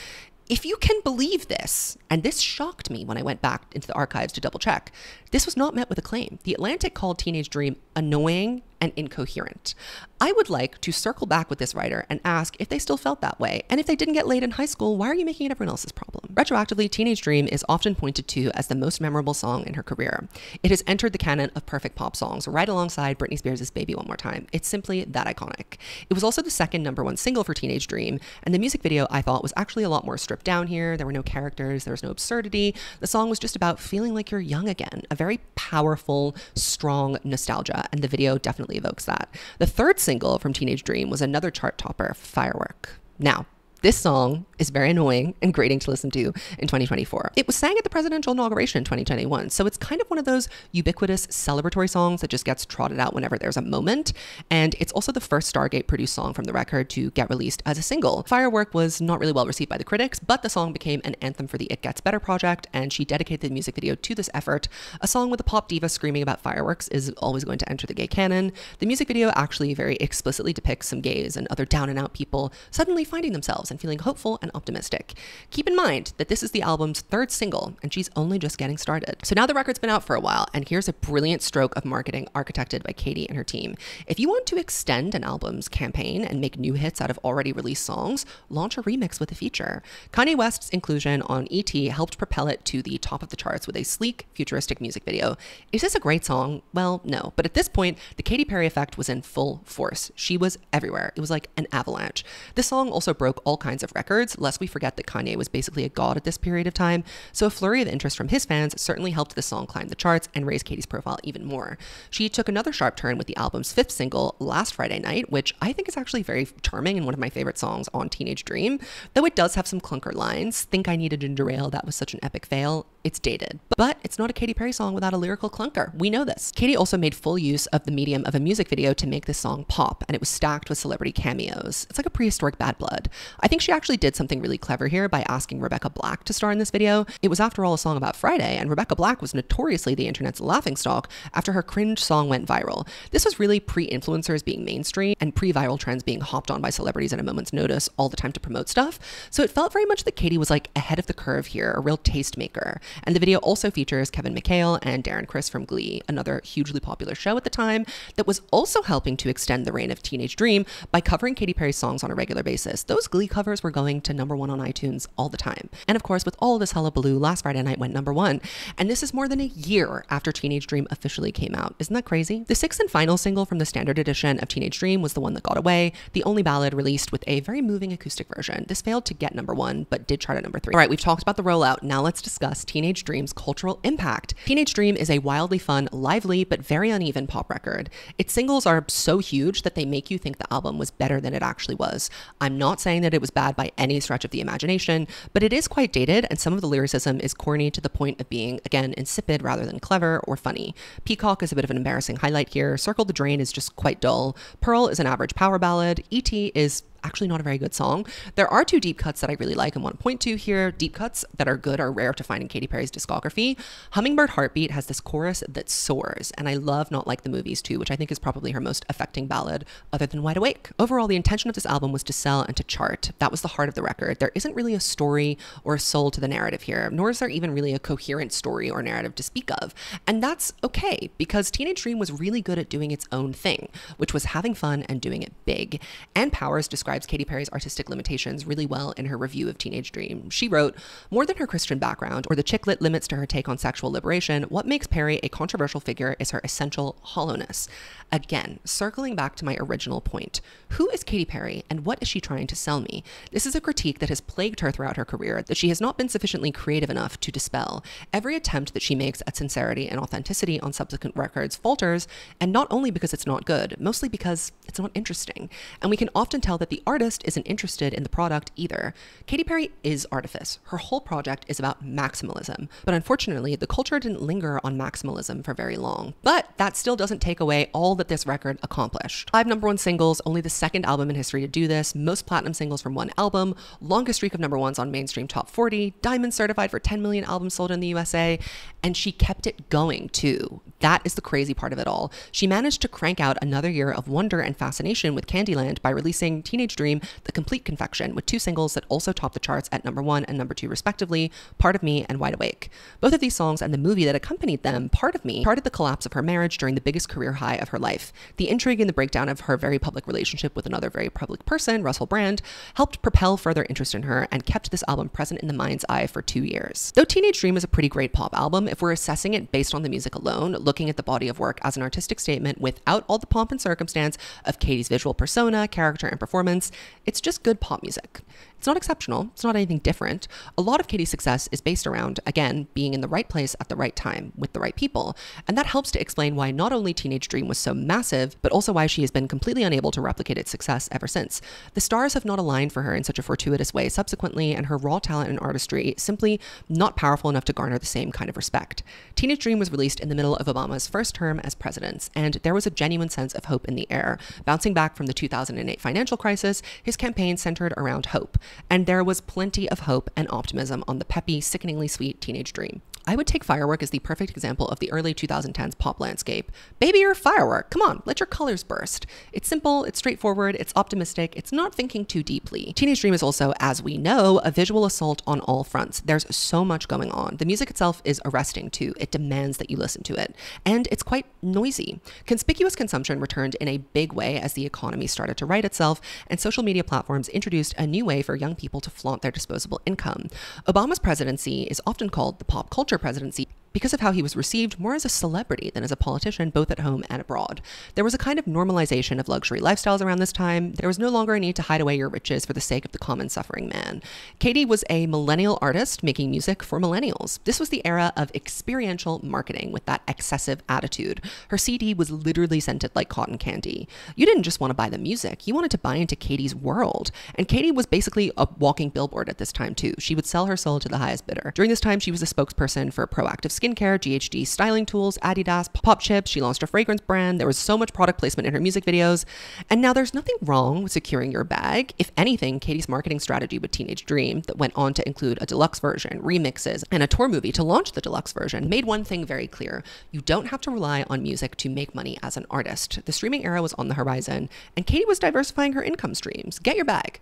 If you can believe this, and this shocked me when I went back into the archives to double check, this was not met with acclaim. The Atlantic called Teenage Dream annoying and incoherent. I would like to circle back with this writer and ask if they still felt that way. And if they didn't get laid in high school, why are you making it everyone else's problem? Retroactively, Teenage Dream is often pointed to as the most memorable song in her career. It has entered the canon of perfect pop songs right alongside Britney Spears' Baby One More Time. It's simply that iconic. It was also the second #1 single for Teenage Dream, and the music video I thought was actually a lot more stripped down here. There were no characters, there was no absurdity. The song was just about feeling like you're young again, a very powerful, strong nostalgia, and the video definitely evokes that. The third single from Teenage Dream was another chart topper, Firework. Now, this song is very annoying and grating to listen to in 2024. It was sang at the presidential inauguration in 2021, so it's kind of one of those ubiquitous celebratory songs that just gets trotted out whenever there's a moment, and it's also the first Stargate-produced song from the record to get released as a single. Firework was not really well received by the critics, but the song became an anthem for the It Gets Better project, and she dedicated the music video to this effort. A song with a pop diva screaming about fireworks is always going to enter the gay canon. The music video actually very explicitly depicts some gays and other down-and-out people suddenly finding themselves and feeling hopeful and optimistic. Keep in mind that this is the album's third single, and she's only just getting started. So now the record's been out for a while, and here's a brilliant stroke of marketing architected by Katy and her team. If you want to extend an album's campaign and make new hits out of already released songs, launch a remix with a feature. Kanye West's inclusion on E.T. helped propel it to the top of the charts with a sleek, futuristic music video. Is this a great song? Well, no. But at this point, the Katy Perry effect was in full force. She was everywhere. It was like an avalanche. This song also broke all kinds of records, lest we forget that Kanye was basically a god at this period of time. So a flurry of interest from his fans certainly helped this song climb the charts and raise Katy's profile even more. She took another sharp turn with the album's fifth single, Last Friday Night, which I think is actually very charming and one of my favorite songs on Teenage Dream, though it does have some clunker lines. Think I Need a Ginger Ale, that was such an epic fail. It's dated. But it's not a Katy Perry song without a lyrical clunker. We know this. Katy also made full use of the medium of a music video to make this song pop, and it was stacked with celebrity cameos. It's like a prehistoric Bad Blood. I think she actually did something really clever here by asking Rebecca Black to star in this video. It was, after all, a song about Friday, and Rebecca Black was notoriously the internet's laughingstock after her cringe song went viral. This was really pre-influencers being mainstream and pre-viral trends being hopped on by celebrities at a moment's notice all the time to promote stuff. So it felt very much that Katy was like ahead of the curve here, a real tastemaker. And the video also features Kevin McHale and Darren Criss from Glee, another hugely popular show at the time that was also helping to extend the reign of Teenage Dream by covering Katy Perry's songs on a regular basis. Those Glee covers were going to #1 on iTunes all the time. And of course, with all of this hullabaloo, Last Friday Night went #1. And this is more than a year after Teenage Dream officially came out. Isn't that crazy? The sixth and final single from the standard edition of Teenage Dream was The One That Got Away, the only ballad released with a very moving acoustic version. This failed to get #1, but did chart at #3. All right, we've talked about the rollout. Now let's discuss Teenage Dream's cultural impact. Teenage Dream is a wildly fun, lively, but very uneven pop record. Its singles are so huge that they make you think the album was better than it actually was. I'm not saying that it was bad by any stretch of the imagination, but it is quite dated, and some of the lyricism is corny to the point of being, again, insipid rather than clever or funny. Peacock is a bit of an embarrassing highlight here. Circle the Drain is just quite dull. Pearl is an average power ballad. E.T. is actually not a very good song. There are two deep cuts that I really like and want to point to here. Deep cuts that are good are rare to find in Katy Perry's discography. Hummingbird Heartbeat has this chorus that soars, and I love Not Like the Movies too, which I think is probably her most affecting ballad other than Wide Awake. Overall, the intention of this album was to sell and to chart. That was the heart of the record. There isn't really a story or a soul to the narrative here, nor is there even really a coherent story or narrative to speak of. And that's okay, because Teenage Dream was really good at doing its own thing, which was having fun and doing it big. Ann Powers describes Katy Perry's artistic limitations really well in her review of Teenage Dream. She wrote, "More than her Christian background or the chick lit limits to her take on sexual liberation, what makes Perry a controversial figure is her essential hollowness." Again, circling back to my original point, who is Katy Perry and what is she trying to sell me? This is a critique that has plagued her throughout her career that she has not been sufficiently creative enough to dispel. Every attempt that she makes at sincerity and authenticity on subsequent records falters, and not only because it's not good, mostly because it's not interesting. And we can often tell that the artist isn't interested in the product either. Katy Perry is artifice. Her whole project is about maximalism. But unfortunately, the culture didn't linger on maximalism for very long. But that still doesn't take away all that this record accomplished. 5 #1 singles, only the second album in history to do this, most platinum singles from one album, longest streak of #1s on mainstream top 40, diamond certified for 10 million albums sold in the USA, and she kept it going too. That is the crazy part of it all. She managed to crank out another year of wonder and fascination with Candyland by releasing Teenage Dream, The Complete Confection, with 2 singles that also topped the charts at #1 and #2 respectively, Part of Me and Wide Awake. Both of these songs and the movie that accompanied them, Part of Me, charted the collapse of her marriage during the biggest career high of her life. The intrigue and the breakdown of her very public relationship with another very public person, Russell Brand, helped propel further interest in her and kept this album present in the mind's eye for 2 years. Though Teenage Dream is a pretty great pop album, if we're assessing it based on the music alone, looking at the body of work as an artistic statement without all the pomp and circumstance of Katy's visual persona, character, and performance, it's just good pop music. It's not exceptional. It's not anything different. A lot of Katy's success is based around, again, being in the right place at the right time with the right people. And that helps to explain why not only Teenage Dream was so massive, but also why she has been completely unable to replicate its success ever since. The stars have not aligned for her in such a fortuitous way subsequently, and her raw talent and artistry simply not powerful enough to garner the same kind of respect. Teenage Dream was released in the middle of Obama's first term as president, and there was a genuine sense of hope in the air. Bouncing back from the 2008 financial crisis, his campaign centered around hope. And there was plenty of hope and optimism on the peppy, sickeningly sweet Teenage Dream. I would take Firework as the perfect example of the early 2010s pop landscape. Baby, you're a firework. Come on, let your colors burst. It's simple, it's straightforward, it's optimistic, it's not thinking too deeply. Teenage Dream is also, as we know, a visual assault on all fronts. There's so much going on. The music itself is arresting too. It demands that you listen to it. And it's quite noisy. Conspicuous consumption returned in a big way as the economy started to right itself, and social media platforms introduced a new way for young people to flaunt their disposable income. Obama's presidency is often called the pop culture presidency because of how he was received more as a celebrity than as a politician, both at home and abroad. There was a kind of normalization of luxury lifestyles around this time. There was no longer a need to hide away your riches for the sake of the common suffering man. Katy was a millennial artist making music for millennials. This was the era of experiential marketing with that excessive attitude. Her CD was literally scented like cotton candy. You didn't just want to buy the music, you wanted to buy into Katy's world. And Katy was basically a walking billboard at this time too. She would sell her soul to the highest bidder. During this time, she was a spokesperson for Proactive Skincare, GHD styling tools, Adidas, Pop Chips. She launched a fragrance brand. There was so much product placement in her music videos. And now there's nothing wrong with securing your bag. If anything, Katy's marketing strategy with Teenage Dream, that went on to include a deluxe version, remixes, and a tour movie to launch the deluxe version, made one thing very clear. You don't have to rely on music to make money as an artist. The streaming era was on the horizon, and Katy was diversifying her income streams. Get your bag.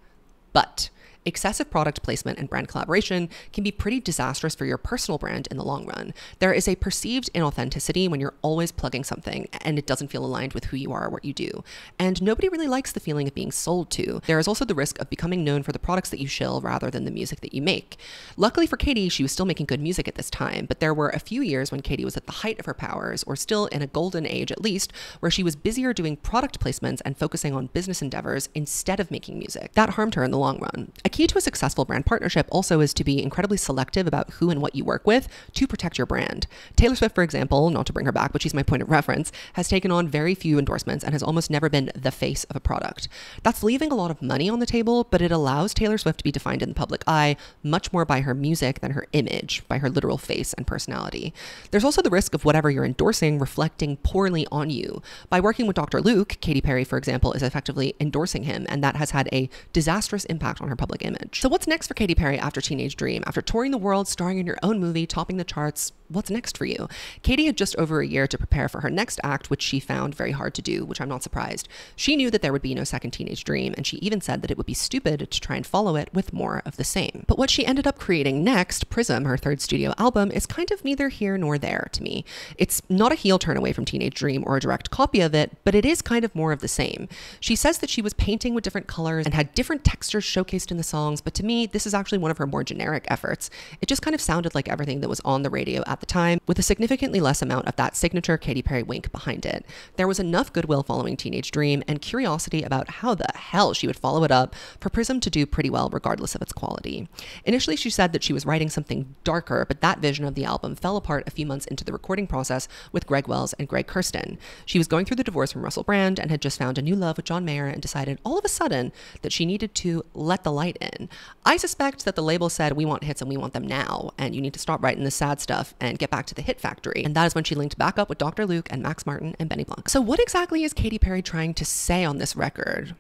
But excessive product placement and brand collaboration can be pretty disastrous for your personal brand in the long run. There is a perceived inauthenticity when you're always plugging something and it doesn't feel aligned with who you are or what you do. And nobody really likes the feeling of being sold to. There is also the risk of becoming known for the products that you shill rather than the music that you make. Luckily for Katy, she was still making good music at this time, but there were a few years when Katy was at the height of her powers, or still in a golden age at least, where she was busier doing product placements and focusing on business endeavors instead of making music. That harmed her in the long run. A key to a successful brand partnership also is to be incredibly selective about who and what you work with to protect your brand. Taylor Swift, for example, not to bring her back, but she's my point of reference, has taken on very few endorsements and has almost never been the face of a product. That's leaving a lot of money on the table, but it allows Taylor Swift to be defined in the public eye much more by her music than her image, by her literal face and personality. There's also the risk of whatever you're endorsing reflecting poorly on you. By working with Dr. Luke, Katy Perry, for example, is effectively endorsing him, and that has had a disastrous impact on her public image. So what's next for Katy Perry after Teenage Dream? After touring the world, starring in your own movie, topping the charts, what's next for you? Katy had just over a year to prepare for her next act, which she found very hard to do, which I'm not surprised. She knew that there would be no second Teenage Dream, and she even said that it would be stupid to try and follow it with more of the same. But what she ended up creating next, Prism, her third studio album, is kind of neither here nor there to me. It's not a heel turn away from Teenage Dream or a direct copy of it, but it is kind of more of the same. She says that she was painting with different colors and had different textures showcased in the songs, but to me, this is actually one of her more generic efforts. It just kind of sounded like everything that was on the radio at the time, with a significantly less amount of that signature Katy Perry wink behind it. There was enough goodwill following Teenage Dream and curiosity about how the hell she would follow it up for Prism to do pretty well regardless of its quality. Initially, she said that she was writing something darker, but that vision of the album fell apart a few months into the recording process with Greg Wells and Greg Kurstin. She was going through the divorce from Russell Brand and had just found a new love with John Mayer and decided all of a sudden that she needed to let the light in. I suspect that the label said, we want hits and we want them now, and you need to stop writing the sad stuff and get back to the hit factory. And that is when she linked back up with Dr. Luke and Max Martin and Benny Blanc. So what exactly is Katy Perry trying to say on this record?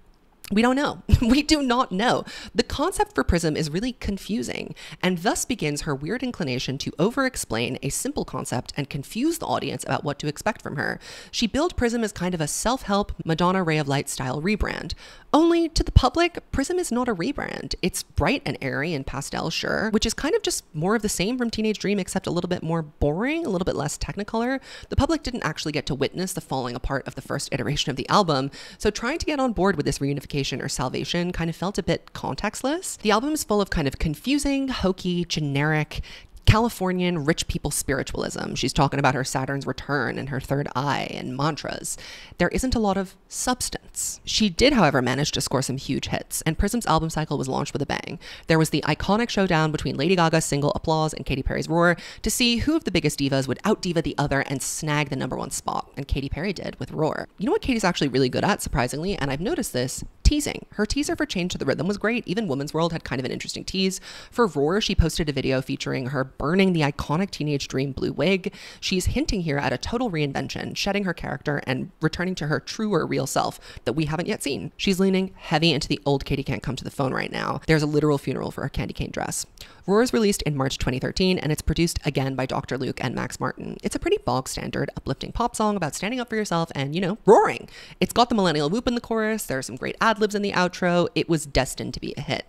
We don't know. We do not know. The concept for Prism is really confusing, and thus begins her weird inclination to over-explain a simple concept and confuse the audience about what to expect from her. She billed Prism as kind of a self-help Madonna Ray of Light style rebrand. Only to the public, Prism is not a rebrand. It's bright and airy and pastel, sure, which is kind of just more of the same from Teenage Dream, except a little bit more boring, a little bit less technicolor. The public didn't actually get to witness the falling apart of the first iteration of the album, so trying to get on board with this reunification or salvation kind of felt a bit contextless. The album is full of kind of confusing, hokey, generic, Californian rich people spiritualism. She's talking about her Saturn's return and her third eye and mantras. There isn't a lot of substance. She did, however, manage to score some huge hits, and Prism's album cycle was launched with a bang. There was the iconic showdown between Lady Gaga's single Applause and Katy Perry's Roar to see who of the biggest divas would out-diva the other and snag the #1 spot, and Katy Perry did with Roar. You know what Katy's actually really good at, surprisingly, and I've noticed this? Teasing. Her teaser for Change to the Rhythm was great. Even Woman's World had kind of an interesting tease. For Roar, she posted a video featuring her burning the iconic Teenage Dream blue wig. She's hinting here at a total reinvention, shedding her character and returning to her truer real self that we haven't yet seen. She's leaning heavy into the old Katy can't come to the phone right now. There's a literal funeral for her candy cane dress. Roar is released in March 2013, and it's produced again by Dr. Luke and Max Martin. It's a pretty bog standard, uplifting pop song about standing up for yourself and, roaring. It's got the millennial whoop in the chorus, there are some great ad-libs in the outro, it was destined to be a hit.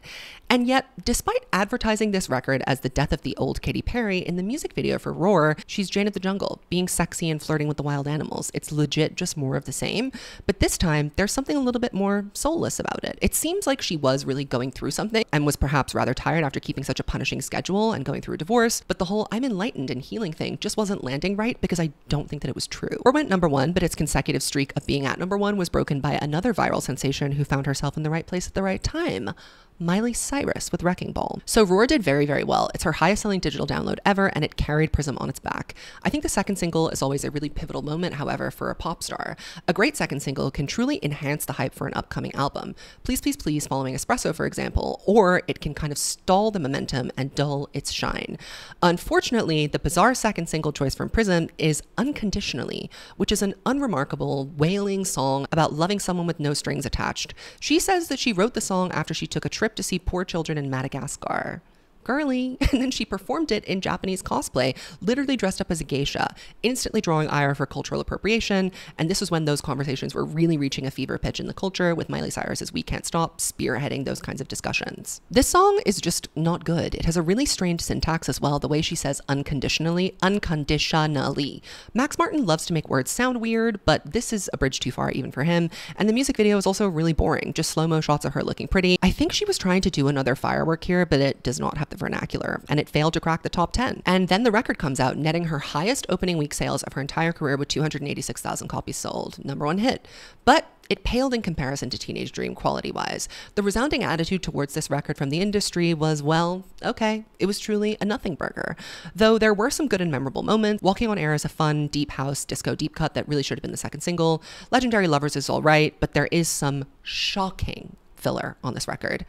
And yet, despite advertising this record as the death of the old Katy Perry, in the music video for Roar, she's Jane of the Jungle, being sexy and flirting with the wild animals. It's legit just more of the same. But this time, there's something a little bit more soulless about it. It seems like she was really going through something and was perhaps rather tired after keeping such a punishing schedule and going through a divorce. But the whole I'm enlightened and healing thing just wasn't landing right because I don't think that it was true. Roar went #1, but its consecutive streak of being at #1 was broken by another viral sensation who found herself in the right place at the right time. Miley Cyrus with Wrecking Ball. So Roar did very, very well. It's her highest selling digital download ever, and it carried Prism on its back. I think the second single is always a really pivotal moment, however, for a pop star. A great second single can truly enhance the hype for an upcoming album. Please, Please, Please following Espresso, for example, or it can kind of stall the momentum and dull its shine. Unfortunately, the bizarre second single choice from Prism is Unconditionally, which is an unremarkable, wailing song about loving someone with no strings attached. She says that she wrote the song after she took a trip to see poor children in Madagascar. Girly. And then she performed it in Japanese cosplay, literally dressed up as a geisha, instantly drawing ire for cultural appropriation. And this was when those conversations were really reaching a fever pitch in the culture, with Miley Cyrus's We Can't Stop spearheading those kinds of discussions. This song is just not good. It has a really strange syntax as well, the way she says unconditionally. Max Martin loves to make words sound weird, but this is a bridge too far even for him. And the music video is also really boring, just slow-mo shots of her looking pretty. I think she was trying to do another Firework here, but it does not have the vernacular, and it failed to crack the top 10. And then the record comes out, netting her highest opening week sales of her entire career with 286,000 copies sold. #1 hit. But it paled in comparison to Teenage Dream quality-wise. The resounding attitude towards this record from the industry was, well, okay, it was truly a nothing burger. Though there were some good and memorable moments. Walking on Air is a fun, deep house, disco deep cut that really should have been the second single. Legendary Lovers is all right, but there is some shocking filler on this record.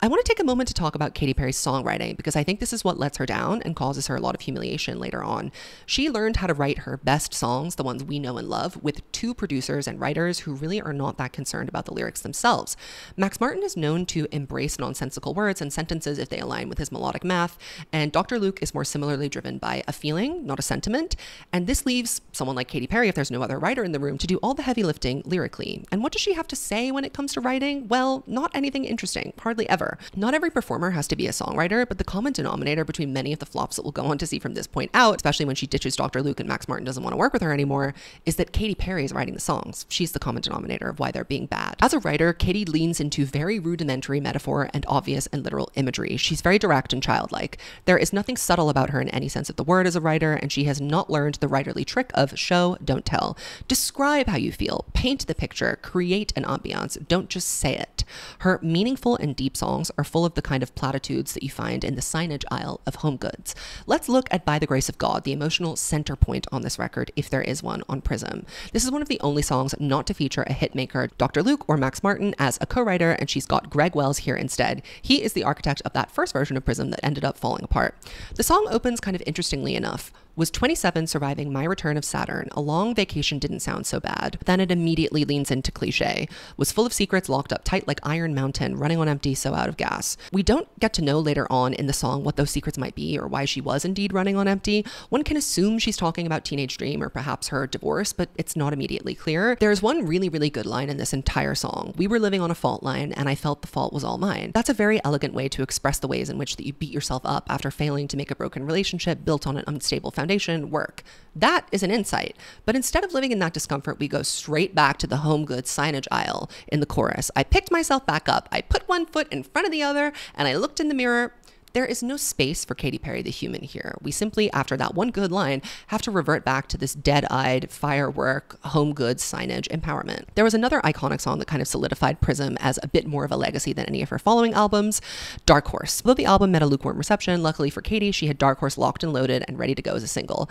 I want to take a moment to talk about Katy Perry's songwriting because I think this is what lets her down and causes her a lot of humiliation later on. She learned how to write her best songs, the ones we know and love, with two producers and writers who really are not that concerned about the lyrics themselves. Max Martin is known to embrace nonsensical words and sentences if they align with his melodic math, and Dr. Luke is more similarly driven by a feeling, not a sentiment, and this leaves someone like Katy Perry, if there's no other writer in the room, to do all the heavy lifting lyrically. And what does she have to say when it comes to writing? Well, not anything interesting, hardly ever. Not every performer has to be a songwriter, but the common denominator between many of the flops that we'll go on to see from this point out, especially when she ditches Dr. Luke and Max Martin doesn't want to work with her anymore, is that Katy Perry is writing the songs. She's the common denominator of why they're being bad. As a writer, Katy leans into very rudimentary metaphor and obvious and literal imagery. She's very direct and childlike. There is nothing subtle about her in any sense of the word as a writer, and she has not learned the writerly trick of show, don't tell. Describe how you feel, paint the picture, create an ambiance, don't just say it. Her meaningful and deep songs are full of the kind of platitudes that you find in the signage aisle of Home Goods. Let's look at By the Grace of God, the emotional center point on this record, if there is one, on Prism. This is one of the only songs not to feature a hitmaker, Dr. Luke or Max Martin, as a co-writer, and she's got Greg Wells here instead. He is the architect of that first version of Prism that ended up falling apart. The song opens kind of interestingly enough. Was 27 surviving my return of Saturn? A long vacation didn't sound so bad. Then it immediately leans into cliche. Was full of secrets locked up tight like Iron Mountain, running on empty, so out of gas. We don't get to know later on in the song what those secrets might be or why she was indeed running on empty. One can assume she's talking about Teenage Dream or perhaps her divorce, but it's not immediately clear. There's one really, really good line in this entire song. We were living on a fault line and I felt the fault was all mine. That's a very elegant way to express the ways in which that you beat yourself up after failing to make a broken relationship built on an unstable foundation work. That is an insight. But instead of living in that discomfort, we go straight back to the Home Goods signage aisle in the chorus. I picked myself back up. I put one foot in front of the other and I looked in the mirror. There is no space for Katy Perry the human here. We simply, after that one good line, have to revert back to this dead-eyed firework, Home Goods signage empowerment. There was another iconic song that kind of solidified Prism as a bit more of a legacy than any of her following albums, Dark Horse. Though the album met a lukewarm reception, luckily for Katy, she had Dark Horse locked and loaded and ready to go as a single.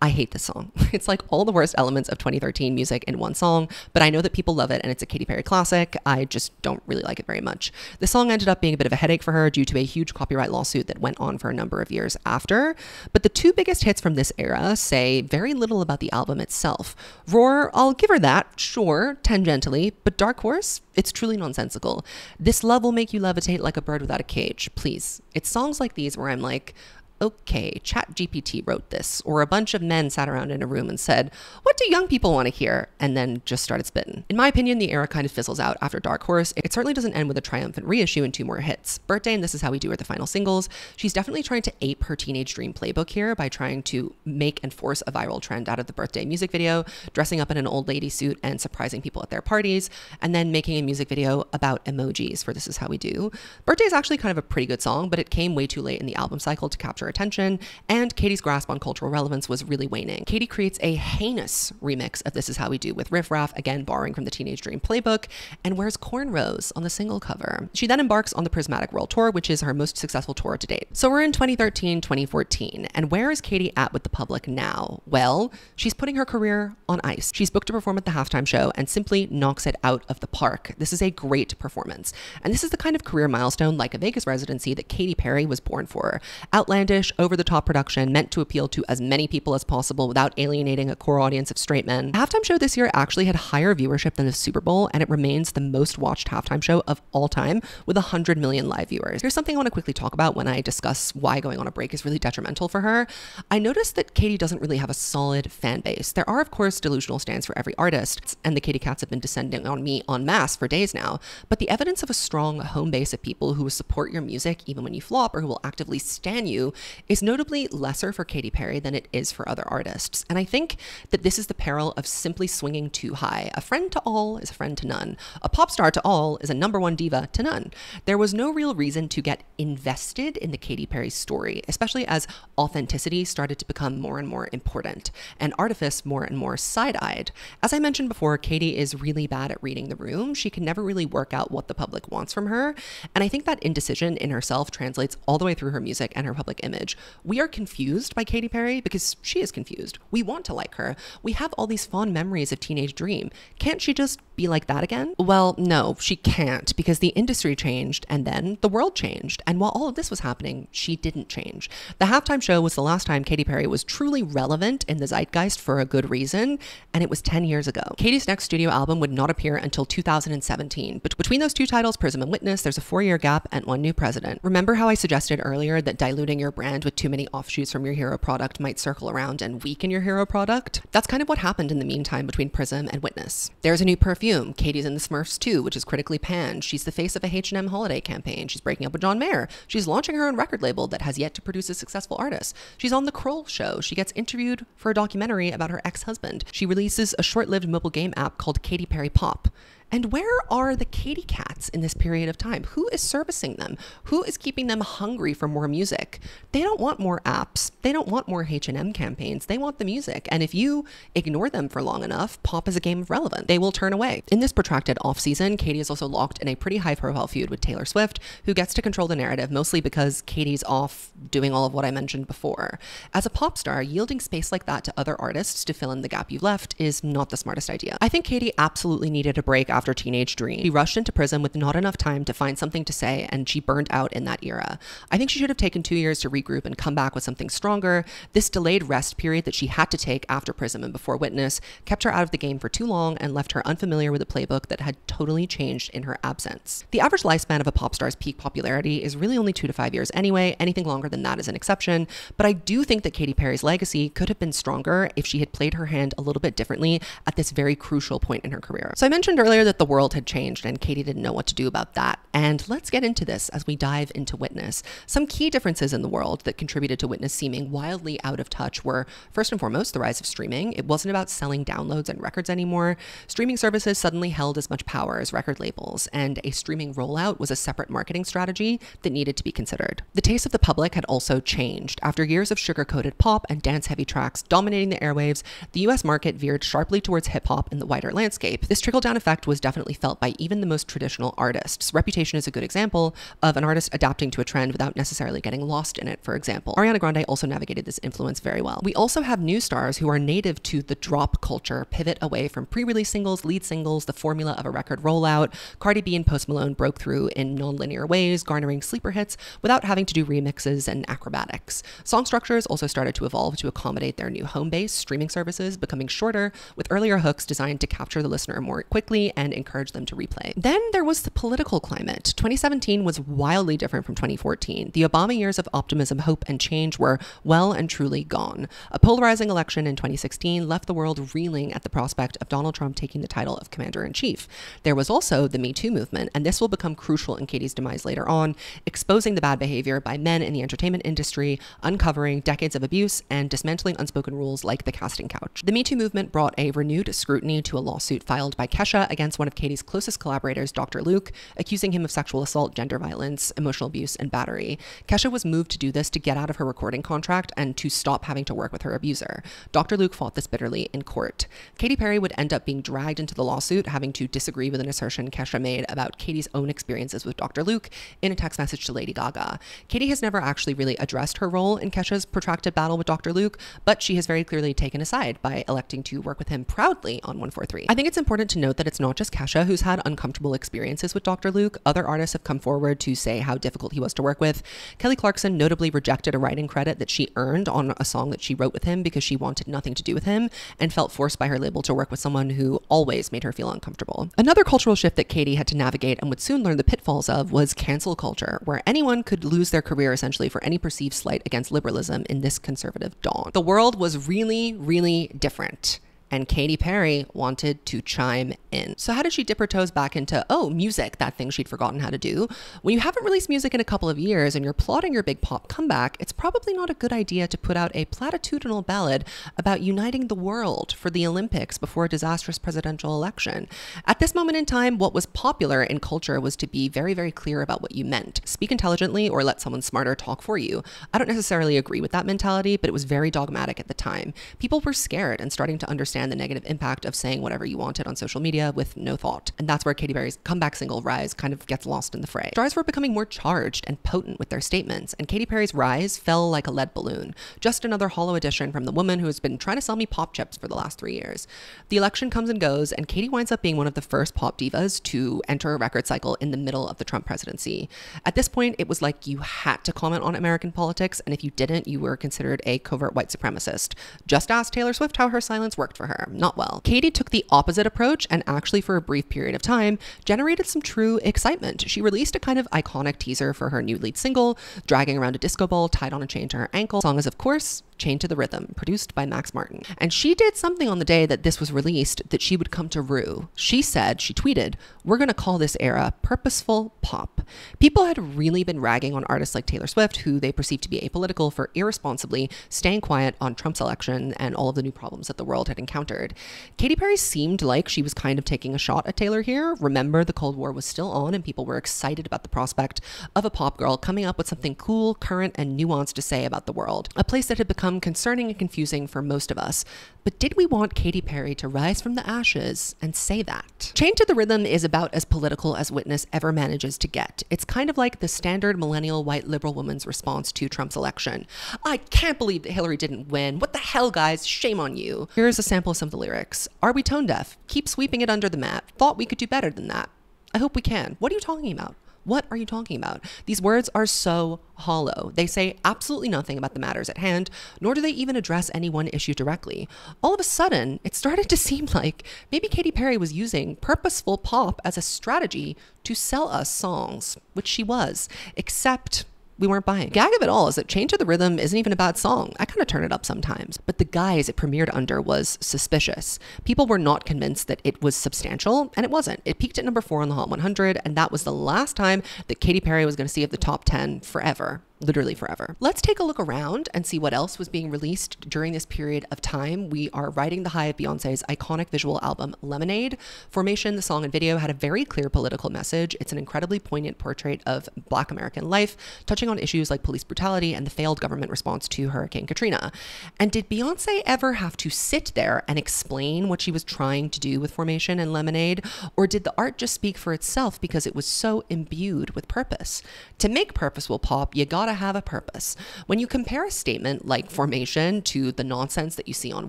I hate this song. It's like all the worst elements of 2013 music in one song, but I know that people love it and it's a Katy Perry classic. I just don't really like it very much. The song ended up being a bit of a headache for her due to a huge copyright lawsuit lawsuit that went on for a number of years after. But the two biggest hits from this era say very little about the album itself. Roar, I'll give her that, sure, tangentially, but Dark Horse, it's truly nonsensical. This love will make you levitate like a bird without a cage, please. It's songs like these where I'm like, okay, ChatGPT wrote this, or a bunch of men sat around in a room and said, what do young people want to hear? And then just started spitting. In my opinion, the era kind of fizzles out after Dark Horse. It certainly doesn't end with a triumphant reissue and 2 more hits. Birthday and This Is How We Do are the final singles. She's definitely trying to ape her teenage dream playbook here by trying to make and force a viral trend out of the Birthday music video, dressing up in an old lady suit and surprising people at their parties, and then making a music video about emojis for This Is How We Do. Birthday is actually kind of a pretty good song, but it came way too late in the album cycle to capture attention, and Katie's grasp on cultural relevance was really waning. Katie creates a heinous remix of This Is How We Do with Riff Raff, again borrowing from the Teenage Dream playbook, and wears cornrows on the single cover. She then embarks on the Prismatic World Tour, which is her most successful tour to date. So we're in 2013, 2014, and where is Katie at with the public now? Well, she's putting her career on ice. She's booked to perform at the halftime show and simply knocks it out of the park. This is a great performance, and this is the kind of career milestone, like a Vegas residency, that Katy Perry was born for. Outlandish, over-the-top production meant to appeal to as many people as possible without alienating a core audience of straight men. The halftime show this year actually had higher viewership than the Super Bowl, and it remains the most watched halftime show of all time with 100 million live viewers. Here's something I want to quickly talk about when I discuss why going on a break is really detrimental for her. I noticed that Katie doesn't really have a solid fan base. There are, of course, delusional stands for every artist, and the Katy Cats have been descending on me en masse for days now, but the evidence of a strong home base of people who will support your music even when you flop, or who will actively stan you, is notably lesser for Katy Perry than it is for other artists. And I think that this is the peril of simply swinging too high. A friend to all is a friend to none. A pop star to all is a #1 diva to none. There was no real reason to get invested in the Katy Perry story, especially as authenticity started to become more and more important, and artifice more and more side-eyed. As I mentioned before, Katy is really bad at reading the room. She can never really work out what the public wants from her, and I think that indecision in herself translates all the way through her music and her public image. We are confused by Katy Perry because she is confused. We want to like her. We have all these fond memories of Teenage Dream. Can't she just be like that again? Well, no, she can't, because the industry changed and then the world changed. And while all of this was happening, she didn't change. The halftime show was the last time Katy Perry was truly relevant in the zeitgeist for a good reason, and it was 10 years ago. Katy's next studio album would not appear until 2017. But between those two titles, Prism and Witness, there's a 4-year gap and one new president. Remember how I suggested earlier that diluting your brand with too many offshoots from your hero product might circle around and weaken your hero product? That's kind of what happened in the meantime between Prism and Witness. There's a new perfume. Katy's in the Smurfs 2, which is critically panned. She's the face of a H&M holiday campaign. She's breaking up with John Mayer. She's launching her own record label that has yet to produce a successful artist. She's on The Kroll Show. She gets interviewed for a documentary about her ex-husband. She releases a short-lived mobile game app called Katy Perry Pop. And where are the Katy Cats in this period of time? Who is servicing them? Who is keeping them hungry for more music? They don't want more apps. They don't want more H&M campaigns. They want the music. And if you ignore them for long enough, pop is a game of relevance. They will turn away. In this protracted off-season, Katy is also locked in a pretty high-profile feud with Taylor Swift, who gets to control the narrative, mostly because Katy's off doing all of what I mentioned before. As a pop star, yielding space like that to other artists to fill in the gap you've left is not the smartest idea. I think Katy absolutely needed a break after Teenage Dream. She rushed into Prism with not enough time to find something to say, and she burned out in that era. I think she should have taken 2 years to regroup and come back with something stronger. This delayed rest period that she had to take after Prism and before Witness kept her out of the game for too long and left her unfamiliar with a playbook that had totally changed in her absence. The average lifespan of a pop star's peak popularity is really only 2 to 5 years anyway. Anything longer than that is an exception, but I do think that Katy Perry's legacy could have been stronger if she had played her hand a little bit differently at this very crucial point in her career. So I mentioned earlier that the world had changed and Katy didn't know what to do about that. And let's get into this as we dive into Witness. Some key differences in the world that contributed to Witness seeming wildly out of touch were, first and foremost, the rise of streaming. It wasn't about selling downloads and records anymore. Streaming services suddenly held as much power as record labels, and a streaming rollout was a separate marketing strategy that needed to be considered. The taste of the public had also changed. After years of sugar-coated pop and dance-heavy tracks dominating the airwaves, the US market veered sharply towards hip-hop in the wider landscape. This trickle-down effect was was definitely felt by even the most traditional artists. Reputation is a good example of an artist adapting to a trend without necessarily getting lost in it, for example. Ariana Grande also navigated this influence very well. We also have new stars who are native to the drop culture pivot away from pre-release singles, lead singles, the formula of a record rollout. Cardi B and Post Malone broke through in non-linear ways, garnering sleeper hits without having to do remixes and acrobatics. Song structures also started to evolve to accommodate their new home base, streaming services becoming shorter, with earlier hooks designed to capture the listener more quickly and encourage them to replay. Then there was the political climate. 2017 was wildly different from 2014. The Obama years of optimism, hope, and change were well and truly gone. A polarizing election in 2016 left the world reeling at the prospect of Donald Trump taking the title of Commander-in-Chief. There was also the Me Too movement, and this will become crucial in Katie's demise later on, exposing the bad behavior by men in the entertainment industry, uncovering decades of abuse, and dismantling unspoken rules like the casting couch. The Me Too movement brought a renewed scrutiny to a lawsuit filed by Kesha against one of Katie's closest collaborators, Dr. Luke, accusing him of sexual assault, gender violence, emotional abuse, and battery. Kesha was moved to do this to get out of her recording contract and to stop having to work with her abuser. Dr. Luke fought this bitterly in court. Katy Perry would end up being dragged into the lawsuit, having to disagree with an assertion Kesha made about Katie's own experiences with Dr. Luke in a text message to Lady Gaga. Katie has never actually really addressed her role in Kesha's protracted battle with Dr. Luke, but she has very clearly taken a side by electing to work with him proudly on 143. I think it's important to note that it's not just Kesha who's had uncomfortable experiences with Dr. Luke. Other artists have come forward to say how difficult he was to work with. Kelly Clarkson notably rejected a writing credit that she earned on a song that she wrote with him because she wanted nothing to do with him and felt forced by her label to work with someone who always made her feel uncomfortable. Another cultural shift that Katie had to navigate and would soon learn the pitfalls of was cancel culture, where anyone could lose their career essentially for any perceived slight against liberalism in this conservative dawn. The world was really, really different, and Katy Perry wanted to chime in. So how did she dip her toes back into, music, that thing she'd forgotten how to do? When you haven't released music in a couple of years and you're plotting your big pop comeback, it's probably not a good idea to put out a platitudinal ballad about uniting the world for the Olympics before a disastrous presidential election. At this moment in time, what was popular in culture was to be very, very clear about what you meant. Speak intelligently or let someone smarter talk for you. I don't necessarily agree with that mentality, but it was very dogmatic at the time. People were scared and starting to understand the negative impact of saying whatever you wanted on social media with no thought. And that's where Katy Perry's comeback single Rise kind of gets lost in the fray. Stars were becoming more charged and potent with their statements, and Katy Perry's Rise fell like a lead balloon. Just another hollow addition from the woman who has been trying to sell me pop chips for the last 3 years. The election comes and goes, and Katy winds up being one of the first pop divas to enter a record cycle in the middle of the Trump presidency. At this point, it was like you had to comment on American politics, and if you didn't, you were considered a covert white supremacist. Just ask Taylor Swift how her silence worked for her. Not well. Katy took the opposite approach and actually for a brief period of time generated some true excitement. She released a kind of iconic teaser for her new lead single, dragging around a disco ball tied on a chain to her ankle. The song is, of course, Chained to the Rhythm, produced by Max Martin. And she did something on the day that this was released that she would come to rue. She tweeted, "We're going to call this era purposeful pop." People had really been ragging on artists like Taylor Swift, who they perceived to be apolitical, for irresponsibly staying quiet on Trump's election and all of the new problems that the world had encountered. Katy Perry seemed like she was kind of taking a shot at Taylor here. Remember, the Cold War was still on and people were excited about the prospect of a pop girl coming up with something cool, current, and nuanced to say about the world. A place that had become concerning and confusing for most of us. But did we want Katy Perry to rise from the ashes and say that? Chained to the Rhythm is about as political as Witness ever manages to get. It's kind of like the standard millennial white liberal woman's response to Trump's election. "I can't believe that Hillary didn't win. What the hell, guys? Shame on you." Here's a sample of some of the lyrics. "Are we tone deaf? Keep sweeping it under the mat. Thought we could do better than that. I hope we can." What are you talking about? What are you talking about? These words are so hollow. They say absolutely nothing about the matters at hand, nor do they even address any one issue directly. All of a sudden, it started to seem like maybe Katy Perry was using purposeful pop as a strategy to sell us songs, which she was, except we weren't buying. The gag of it all is that Chained to the Rhythm isn't even a bad song. I kind of turn it up sometimes. But the guise it premiered under was suspicious. People were not convinced that it was substantial, and it wasn't. It peaked at number 4 on the Hot 100, and that was the last time that Katy Perry was going to see of the top 10 forever. literally forever. Let's take a look around and see what else was being released during this period of time. We are riding the high of Beyonce's iconic visual album, Lemonade. Formation, the song and video, had a very clear political message. It's an incredibly poignant portrait of Black American life, touching on issues like police brutality and the failed government response to Hurricane Katrina. And did Beyonce ever have to sit there and explain what she was trying to do with Formation and Lemonade? Or did the art just speak for itself because it was so imbued with purpose? To make purposeful pop, you gotta have a purpose. When you compare a statement like Formation to the nonsense that you see on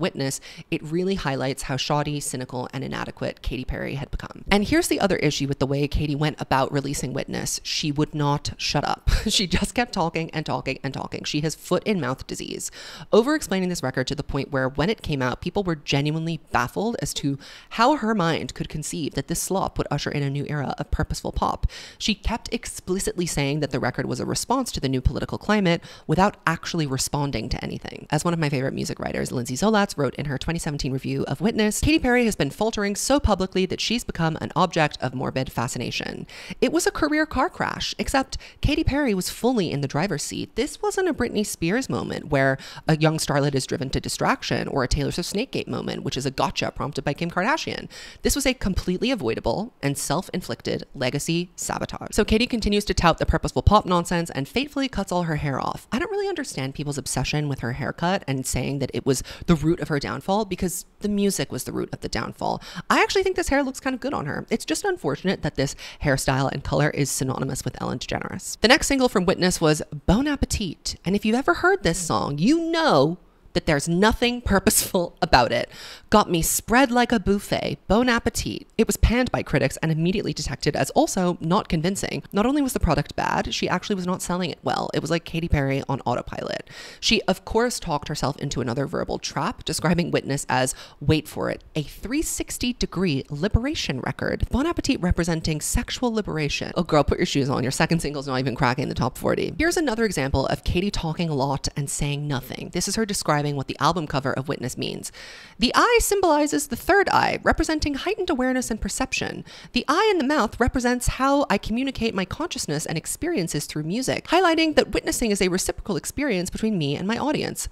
Witness, it really highlights how shoddy, cynical, and inadequate Katy Perry had become. And here's the other issue with the way Katy went about releasing Witness. She would not shut up. She just kept talking and talking and talking. She has foot and mouth disease, over-explaining this record to the point where when it came out, people were genuinely baffled as to how her mind could conceive that this slop would usher in a new era of purposeful pop. She kept explicitly saying that the record was a response to the new political climate without actually responding to anything. As one of my favorite music writers, Lindsay Zolatz, wrote in her 2017 review of Witness, Katy Perry has been faltering so publicly that she's become an object of morbid fascination. It was a career car crash, except Katy Perry was fully in the driver's seat. This wasn't a Britney Spears moment where a young starlet is driven to distraction, or a Taylor Swift Snakegate moment, which is a gotcha prompted by Kim Kardashian. This was a completely avoidable and self-inflicted legacy sabotage. So Katy continues to tout the purposeful pop nonsense and fatefully cuts all her hair off. I don't really understand people's obsession with her haircut and saying that it was the root of her downfall, because the music was the root of the downfall. I actually think this hair looks kind of good on her. It's just unfortunate that this hairstyle and color is synonymous with Ellen DeGeneres. The next single from Witness was Bon Appetit. And if you've ever heard this song, you know that there's nothing purposeful about it. Got me spread like a buffet. Bon appetit. It was panned by critics and immediately detected as also not convincing. Not only was the product bad, she actually was not selling it well. It was like Katy Perry on autopilot. She, of course, talked herself into another verbal trap, describing Witness as, wait for it, a 360-degree liberation record. Bon appetit representing sexual liberation. Oh girl, put your shoes on. Your second single's not even cracking the top 40. Here's another example of Katy talking a lot and saying nothing. This is her describing what the album cover of Witness means. The eye symbolizes the third eye, representing heightened awareness and perception. The eye in the mouth represents how I communicate my consciousness and experiences through music, highlighting that witnessing is a reciprocal experience between me and my audience.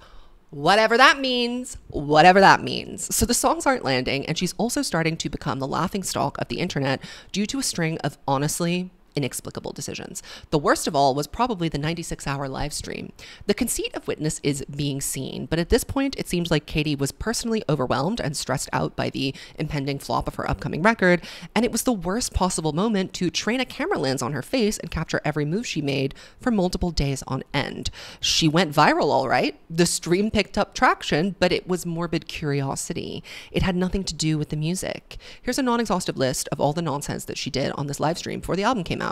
Whatever that means, whatever that means. So the songs aren't landing, and she's also starting to become the laughingstock of the internet due to a string of honestly inexplicable decisions. The worst of all was probably the 96-hour live stream. The conceit of Witness is being seen, but at this point, it seems like Katy was personally overwhelmed and stressed out by the impending flop of her upcoming record, and it was the worst possible moment to train a camera lens on her face and capture every move she made for multiple days on end. She went viral, all right. The stream picked up traction, but it was morbid curiosity. It had nothing to do with the music. Here's a non-exhaustive list of all the nonsense that she did on this live stream before the album came out.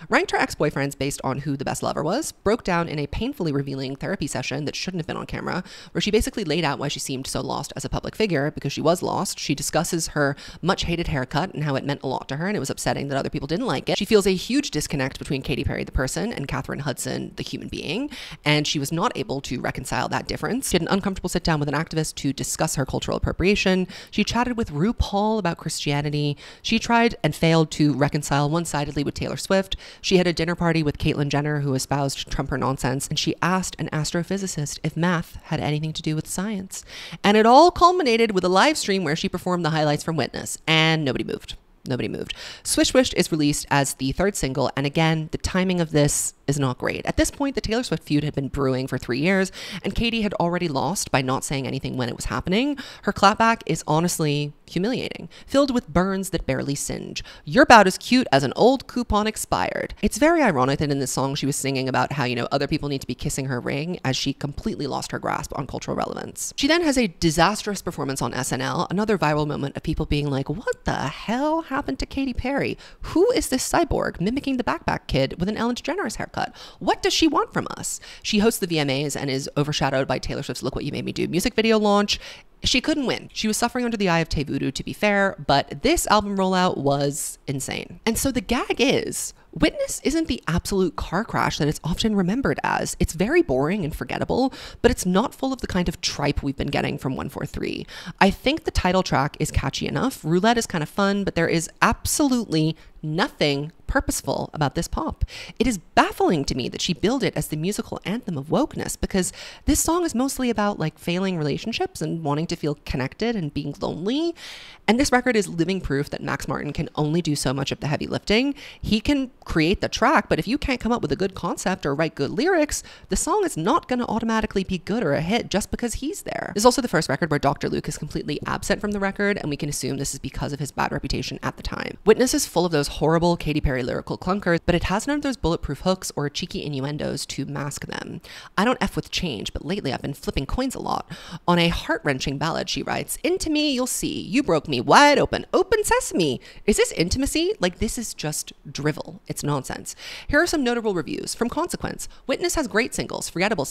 Ranked her ex-boyfriends based on who the best lover was, broke down in a painfully revealing therapy session that shouldn't have been on camera, where she basically laid out why she seemed so lost as a public figure, because she was lost. She discusses her much-hated haircut and how it meant a lot to her, and it was upsetting that other people didn't like it. She feels a huge disconnect between Katy Perry the person and Katherine Hudson the human being, and she was not able to reconcile that difference. She had an uncomfortable sit-down with an activist to discuss her cultural appropriation. She chatted with RuPaul about Christianity. She tried and failed to reconcile one-sidedly with Taylor Swift. She had a dinner party with Caitlyn Jenner, who espoused Trumper nonsense, and she asked an astrophysicist if math had anything to do with science. And it all culminated with a live stream where she performed the highlights from Witness, and nobody moved. Nobody moved. Swish Swish is released as the third single, and again, the timing of this is not great. At this point, the Taylor Swift feud had been brewing for 3 years, and Katy had already lost by not saying anything when it was happening. Her clapback is honestly humiliating, filled with burns that barely singe. You're about as cute as an old coupon expired. It's very ironic that in this song she was singing about how, other people need to be kissing her ring, as she completely lost her grasp on cultural relevance. She then has a disastrous performance on SNL, another viral moment of people being like, what the hell happened to Katy Perry? Who is this cyborg mimicking the Backpack Kid with an Ellen DeGeneres haircut? What does she want from us? She hosts the VMAs and is overshadowed by Taylor Swift's Look What You Made Me Do music video launch. She couldn't win. She was suffering under the eye of Tay Voodoo, to be fair, but this album rollout was insane. And so the gag is, Witness isn't the absolute car crash that it's often remembered as. It's very boring and forgettable, but it's not full of the kind of tripe we've been getting from 143. I think the title track is catchy enough. Roulette is kind of fun, but there is absolutely nothing purposeful about this pop. It is baffling to me that she billed it as the musical anthem of wokeness, because this song is mostly about like failing relationships and wanting to feel connected and being lonely. And this record is living proof that Max Martin can only do so much of the heavy lifting. He can create the track, but if you can't come up with a good concept or write good lyrics, the song is not going to automatically be good or a hit just because he's there. This is also the first record where Dr. Luke is completely absent from the record, and we can assume this is because of his bad reputation at the time. Witness is full of those horrible Katy Perry lyrical clunkers, but it has none of those bulletproof hooks or cheeky innuendos to mask them. I don't F with change, but lately I've been flipping coins a lot. On a heart-wrenching ballad, she writes, "Into me you'll see, you broke me wide open, open sesame." Is this intimacy? Like, this is just drivel. It's nonsense. Here are some notable reviews. From Consequence, Witness has great singles, forgettable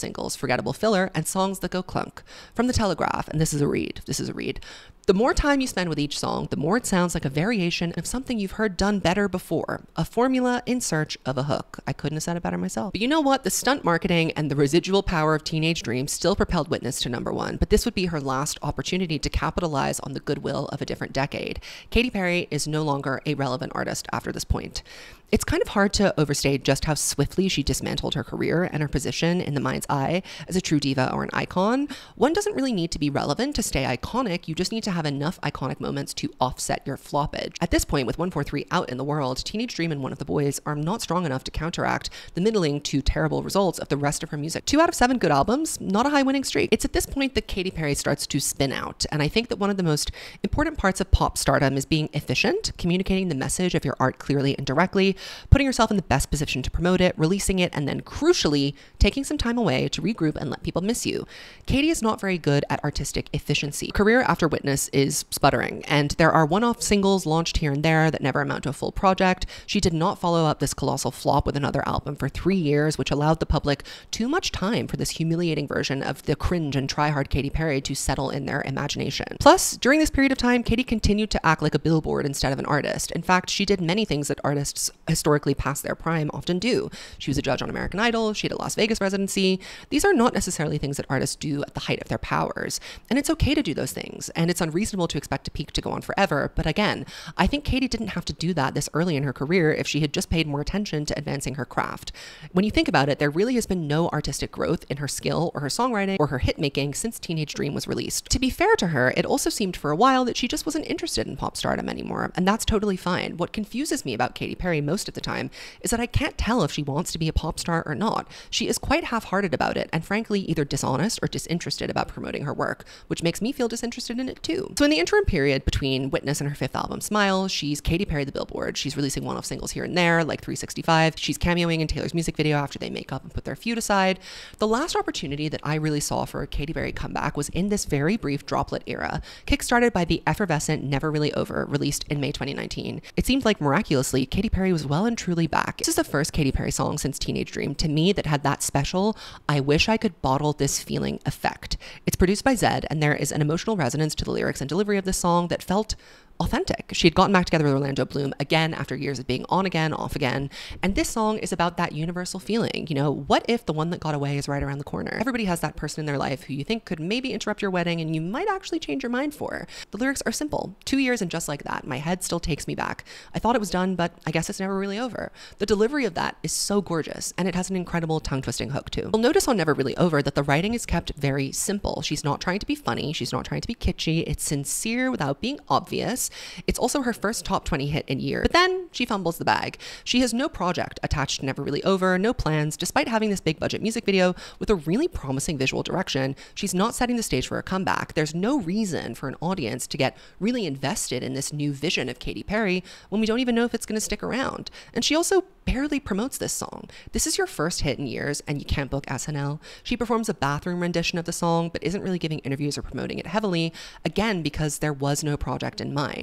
filler, and songs that go clunk. From The Telegraph, and this is a read. The more time you spend with each song, the more it sounds like a variation of something you've heard done better before. A formula in search of a hook. I couldn't have said it better myself. But you know what? The stunt marketing and the residual power of Teenage Dream still propelled Witness to #1, but this would be her last opportunity to capitalize on the goodwill of a different decade. Katy Perry is no longer a relevant artist after this point. It's kind of hard to overstate just how swiftly she dismantled her career and her position in the mind's eye as a true diva or an icon. One doesn't really need to be relevant to stay iconic. You just need to have enough iconic moments to offset your floppage. At this point, with 143 out in the world, Teenage Dream and One of the Boys are not strong enough to counteract the middling to terrible results of the rest of her music. 2 out of 7 good albums, not a high winning streak. It's at this point that Katy Perry starts to spin out, and I think that one of the most important parts of pop stardom is being efficient, communicating the message of your art clearly and directly, putting yourself in the best position to promote it, releasing it, and then crucially, taking some time away to regroup and let people miss you. Katy is not very good at artistic efficiency. Career after Witness is sputtering, and there are one-off singles launched here and there that never amount to a full project. She did not follow up this colossal flop with another album for 3 years, which allowed the public too much time for this humiliating version of the cringe and try-hard Katy Perry to settle in their imagination. Plus, during this period of time, Katy continued to act like a billboard instead of an artist. In fact, she did many things that artists historically past their prime often do. She was a judge on American Idol. She had a Las Vegas residency. These are not necessarily things that artists do at the height of their powers. And it's okay to do those things. And it's unreasonable to expect a peak to go on forever. But again, I think Katy didn't have to do that this early in her career if she had just paid more attention to advancing her craft. When you think about it, there really has been no artistic growth in her skill or her songwriting or her hit making since Teenage Dream was released. To be fair to her, it also seemed for a while that she just wasn't interested in pop stardom anymore. And that's totally fine. What confuses me about Katy Perry most of the time is that I can't tell if she wants to be a pop star or not. She is quite half-hearted about it, and frankly either dishonest or disinterested about promoting her work, which makes me feel disinterested in it too. So in the interim period between Witness and her 5th album, Smile, she's Katy Perry the Billboard. She's releasing one-off singles here and there, like 365. She's cameoing in Taylor's music video after they make up and put their feud aside. The last opportunity that I really saw for a Katy Perry comeback was in this very brief Droplet era, kickstarted by the effervescent Never Really Over, released in May 2019. It seemed like miraculously Katy Perry was well and truly back. This is the first Katy Perry song since Teenage Dream to me that had that special "I wish I could bottle this feeling" effect. It's produced by Zedd, and there is an emotional resonance to the lyrics and delivery of this song that felt authentic. She had gotten back together with Orlando Bloom again after years of being on again, off again. And this song is about that universal feeling. You know, what if the one that got away is right around the corner? Everybody has that person in their life who you think could maybe interrupt your wedding and you might actually change your mind for. The lyrics are simple. 2 years and just like that, my head still takes me back. I thought it was done, but I guess it's never really over. The delivery of that is so gorgeous, and it has an incredible tongue-twisting hook too. You'll notice on Never Really Over that the writing is kept very simple. She's not trying to be funny. She's not trying to be kitschy. It's sincere without being obvious. It's also her first top 20 hit in years. But then she fumbles the bag. She has no project attached to Never Really Over, no plans. Despite having this big budget music video with a really promising visual direction, she's not setting the stage for a comeback. There's no reason for an audience to get really invested in this new vision of Katy Perry when we don't even know if it's going to stick around. And she also barely promotes this song. This is your first hit in years and you can't book SNL. She performs a bathroom rendition of the song but isn't really giving interviews or promoting it heavily, again because there was no project in mind.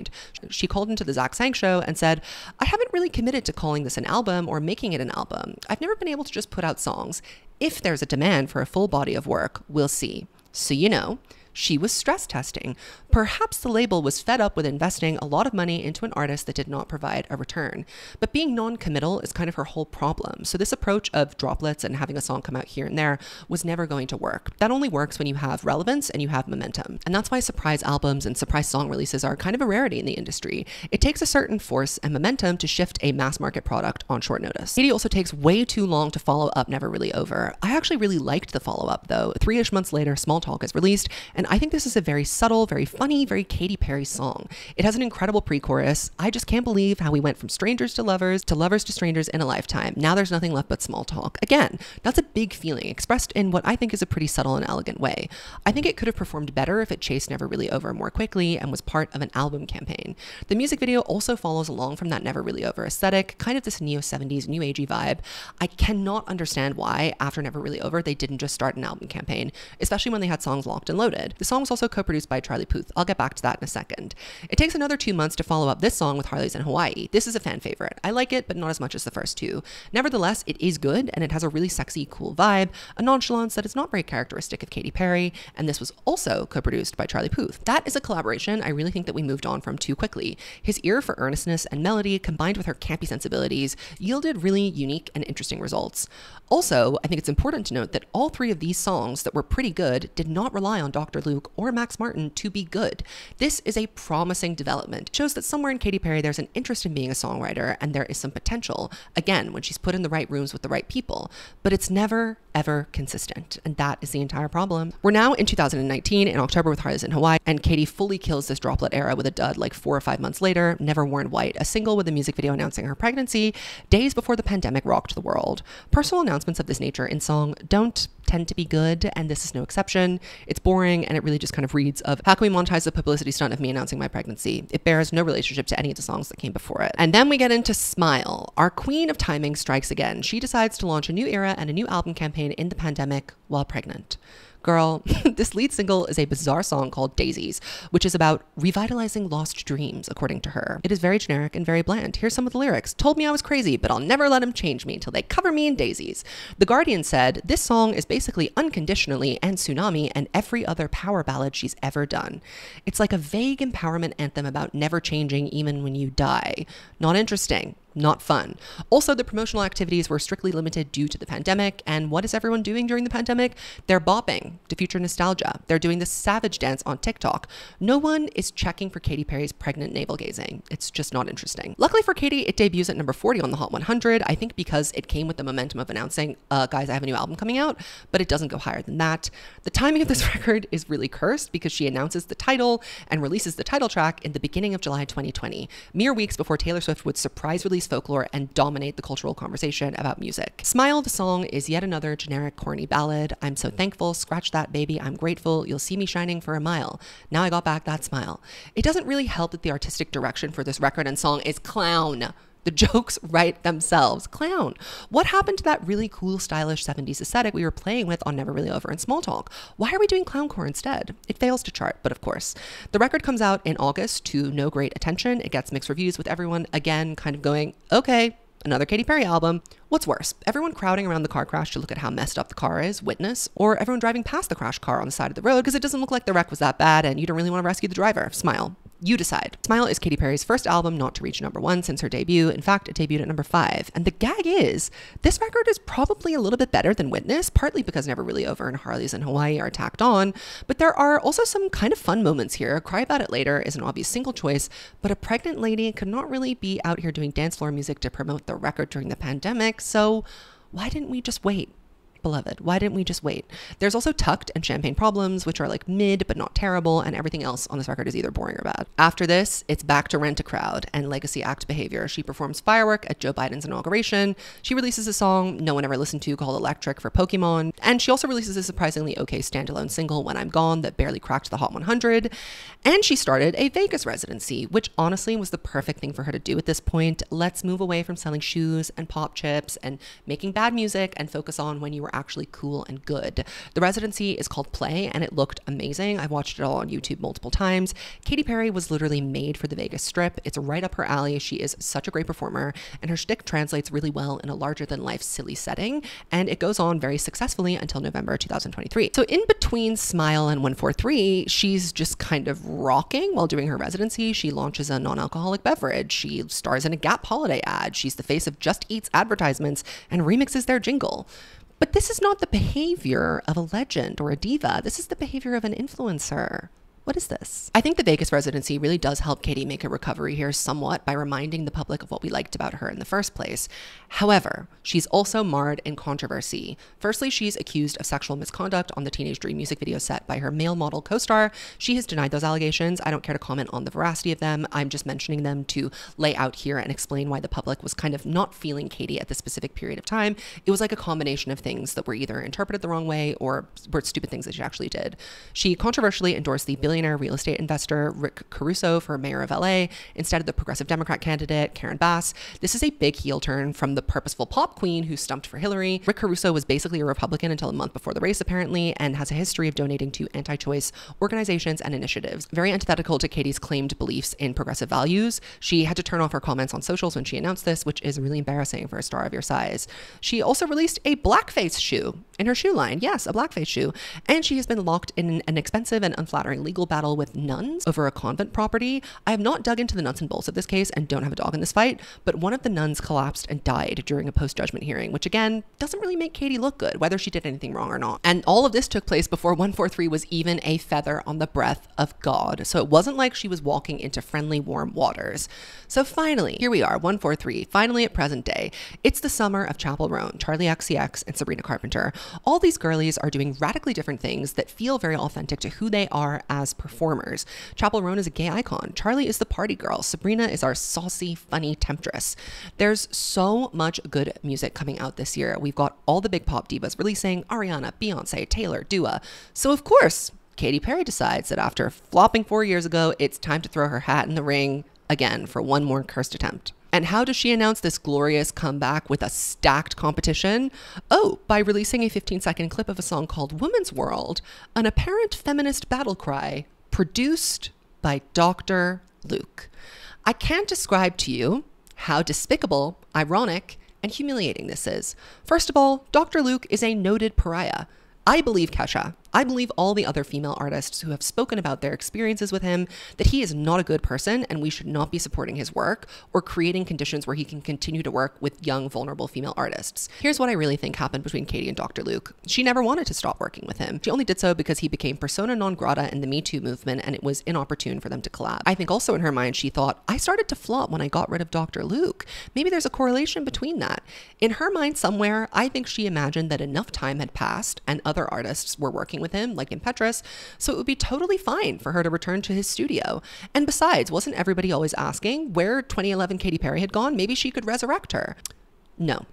She called into the Zach Sang show and said, "I haven't really committed to calling this an album or making it an album. I've never been able to just put out songs. If there's a demand for a full body of work, we'll see." So you know, She was stress testing. Perhaps the label was fed up with investing a lot of money into an artist that did not provide a return. But being non-committal is kind of her whole problem. So this approach of droplets and having a song come out here and there was never going to work. That only works when you have relevance and you have momentum. And that's why surprise albums and surprise song releases are kind of a rarity in the industry. It takes a certain force and momentum to shift a mass market product on short notice. Katy also takes way too long to follow up Never Really Over. I actually really liked the follow-up though. 3-ish months later, Small Talk is released, and I think this is a very subtle, very funny, very Katy Perry song. It has an incredible pre-chorus. I just can't believe how we went from strangers to lovers to strangers in a lifetime. Now there's nothing left but small talk. Again, that's a big feeling expressed in what I think is a pretty subtle and elegant way. I think it could have performed better if it chased Never Really Over more quickly and was part of an album campaign. The music video also follows along from that Never Really Over aesthetic, kind of this neo-70s, new agey vibe. I cannot understand why, after Never Really Over, they didn't just start an album campaign, especially when they had songs locked and loaded. The song was also co-produced by Charlie Puth. I'll get back to that in a second. It takes another 2 months to follow up this song with Harley's in Hawaii. This is a fan favorite. I like it, but not as much as the first two. Nevertheless, it is good, and it has a really sexy, cool vibe, a nonchalance that is not very characteristic of Katy Perry, and this was also co-produced by Charlie Puth. That is a collaboration I really think that we moved on from too quickly. His ear for earnestness and melody, combined with her campy sensibilities, yielded really unique and interesting results. Also, I think it's important to note that all 3 of these songs that were pretty good did not rely on Dr. Luke or Max Martin to be good. This is a promising development. It shows that somewhere in Katy Perry there's an interest in being a songwriter, and there is some potential, again, when she's put in the right rooms with the right people, but it's never, ever consistent, and that is the entire problem. We're now in 2019, in October with Harley's in Hawaii, and Katy fully kills this droplet era with a dud like 4 or 5 months later, Never Worn White, a single with a music video announcing her pregnancy, days before the pandemic rocked the world. Personal announcements of this nature in song don't tend to be good, and this is no exception. It's boring, and it really just kind of reads of, how can we monetize the publicity stunt of me announcing my pregnancy? It bears no relationship to any of the songs that came before it. And then we get into Smile. Our queen of timing strikes again. She decides to launch a new era and a new album campaign in the pandemic while pregnant. Girl, this lead single is a bizarre song called Daisies, which is about revitalizing lost dreams, according to her. It is very generic and very bland. Here's some of the lyrics. Told me I was crazy, but I'll never let them change me until they cover me in daisies. The Guardian said, this song is basically Unconditionally and Tsunami and every other power ballad she's ever done. It's like a vague empowerment anthem about never changing even when you die. Not interesting. Not fun. Also, the promotional activities were strictly limited due to the pandemic, and what is everyone doing during the pandemic? They're bopping to future nostalgia. They're doing the savage dance on TikTok. No one is checking for Katy Perry's pregnant navel gazing. It's just not interesting. Luckily for Katy, it debuts at number 40 on the Hot 100, I think because it came with the momentum of announcing, guys, I have a new album coming out, but it doesn't go higher than that. The timing of this record is really cursed because she announces the title and releases the title track in the beginning of July 2020, mere weeks before Taylor Swift would surprise release Folklore and dominate the cultural conversation about music. Smile, the song, is yet another generic corny ballad. I'm so thankful, scratch that baby, I'm grateful, you'll see me shining for a mile. Now I got back that smile. It doesn't really help that the artistic direction for this record and song is clown. The jokes write themselves. Clown. What happened to that really cool, stylish 70s aesthetic we were playing with on Never Really Over and Small Talk? Why are we doing clowncore instead? It fails to chart, but of course. The record comes out in August to no great attention. It gets mixed reviews with everyone, again, kind of going, okay, another Katy Perry album. What's worse, everyone crowding around the car crash to look at how messed up the car is, Witness, or everyone driving past the crashed car on the side of the road because it doesn't look like the wreck was that bad and you don't really want to rescue the driver? Smile. You decide. Smile is Katy Perry's first album not to reach number 1 since her debut. In fact, it debuted at number 5. And the gag is, this record is probably a little bit better than Witness, partly because Never Really Over and Harley's in Hawaii are tacked on, but there are also some kind of fun moments here. Cry About It Later is an obvious single choice, but a pregnant lady could not really be out here doing dance floor music to promote the record during the pandemic, so why didn't we just wait? Beloved, why didn't we just wait? There's also Tucked and Champagne Problems, which are like mid but not terrible, and everything else on this record is either boring or bad. After this, it's back to Rent a Crowd and Legacy Act Behavior. She performs Firework at Joe Biden's inauguration. She releases a song no one ever listened to called Electric for Pokemon, and she also releases a surprisingly okay standalone single, When I'm Gone, that barely cracked the Hot 100. And she started a Vegas residency, which honestly was the perfect thing for her to do at this point. Let's move away from selling shoes and pop chips and making bad music and focus on when you were were actually cool and good. The residency is called Play, and it looked amazing. I've watched it all on YouTube multiple times. Katy Perry was literally made for the Vegas Strip. It's right up her alley. She is such a great performer, and her shtick translates really well in a larger-than-life silly setting, and it goes on very successfully until November 2023. So in between Smile and 143, she's just kind of rocking while doing her residency. She launches a non-alcoholic beverage. She stars in a Gap holiday ad. She's the face of Just Eat's advertisements and remixes their jingle. But this is not the behavior of a legend or a diva. This is the behavior of an influencer. What is this? I think the Vegas residency really does help Katy make a recovery here somewhat by reminding the public of what we liked about her in the first place. However, she's also marred in controversy. Firstly, she's accused of sexual misconduct on the Teenage Dream music video set by her male model co-star. She has denied those allegations. I don't care to comment on the veracity of them. I'm just mentioning them to lay out here and explain why the public was kind of not feeling Katy at this specific period of time. It was like a combination of things that were either interpreted the wrong way or were stupid things that she actually did. She controversially endorsed the billionaire real estate investor Rick Caruso for mayor of LA instead of the progressive Democrat candidate Karen Bass. This is a big heel turn from the purposeful pop queen who stumped for Hillary. Rick Caruso was basically a Republican until a month before the race apparently, and has a history of donating to anti-choice organizations and initiatives. Very antithetical to Katy's claimed beliefs in progressive values. She had to turn off her comments on socials when she announced this, which is really embarrassing for a star of your size. She also released a blackface shoe in her shoe line. Yes, a blackface shoe. And she has been locked in an expensive and unflattering legal battle with nuns over a convent property. I have not dug into the nuts and bolts of this case and don't have a dog in this fight, but one of the nuns collapsed and died during a post-judgment hearing, which again, doesn't really make Katy look good, whether she did anything wrong or not. And all of this took place before 143 was even a feather on the breath of God. So it wasn't like she was walking into friendly, warm waters. So finally, here we are, 143, finally at present day. It's the summer of Chappell Roan, Charli XCX, and Sabrina Carpenter. All these girlies are doing radically different things that feel very authentic to who they are as performers. Chappell Roan is a gay icon. Charli is the party girl. Sabrina is our saucy, funny temptress. There's so much good music coming out this year. We've got all the big pop divas releasing: Ariana, Beyonce, Taylor, Dua. So of course, Katy Perry decides that after flopping 4 years ago, it's time to throw her hat in the ring again for one more cursed attempt. And how does she announce this glorious comeback with a stacked competition? Oh, by releasing a 15-second clip of a song called Woman's World, an apparent feminist battle cry produced by Dr. Luke. I can't describe to you how despicable, ironic, and humiliating this is. First of all, Dr. Luke is a noted pariah. I believe Kesha. I believe all the other female artists who have spoken about their experiences with him, that he is not a good person and we should not be supporting his work or creating conditions where he can continue to work with young, vulnerable female artists. Here's what I really think happened between Katy and Dr. Luke. She never wanted to stop working with him. She only did so because he became persona non grata in the Me Too movement and it was inopportune for them to collab. I think also in her mind, she thought, I started to flop when I got rid of Dr. Luke. Maybe there's a correlation between that. In her mind somewhere, I think she imagined that enough time had passed and other artists were working with him, like Impetress, so it would be totally fine for her to return to his studio. And besides, wasn't everybody always asking where 2011 Katy Perry had gone? Maybe she could resurrect her. No.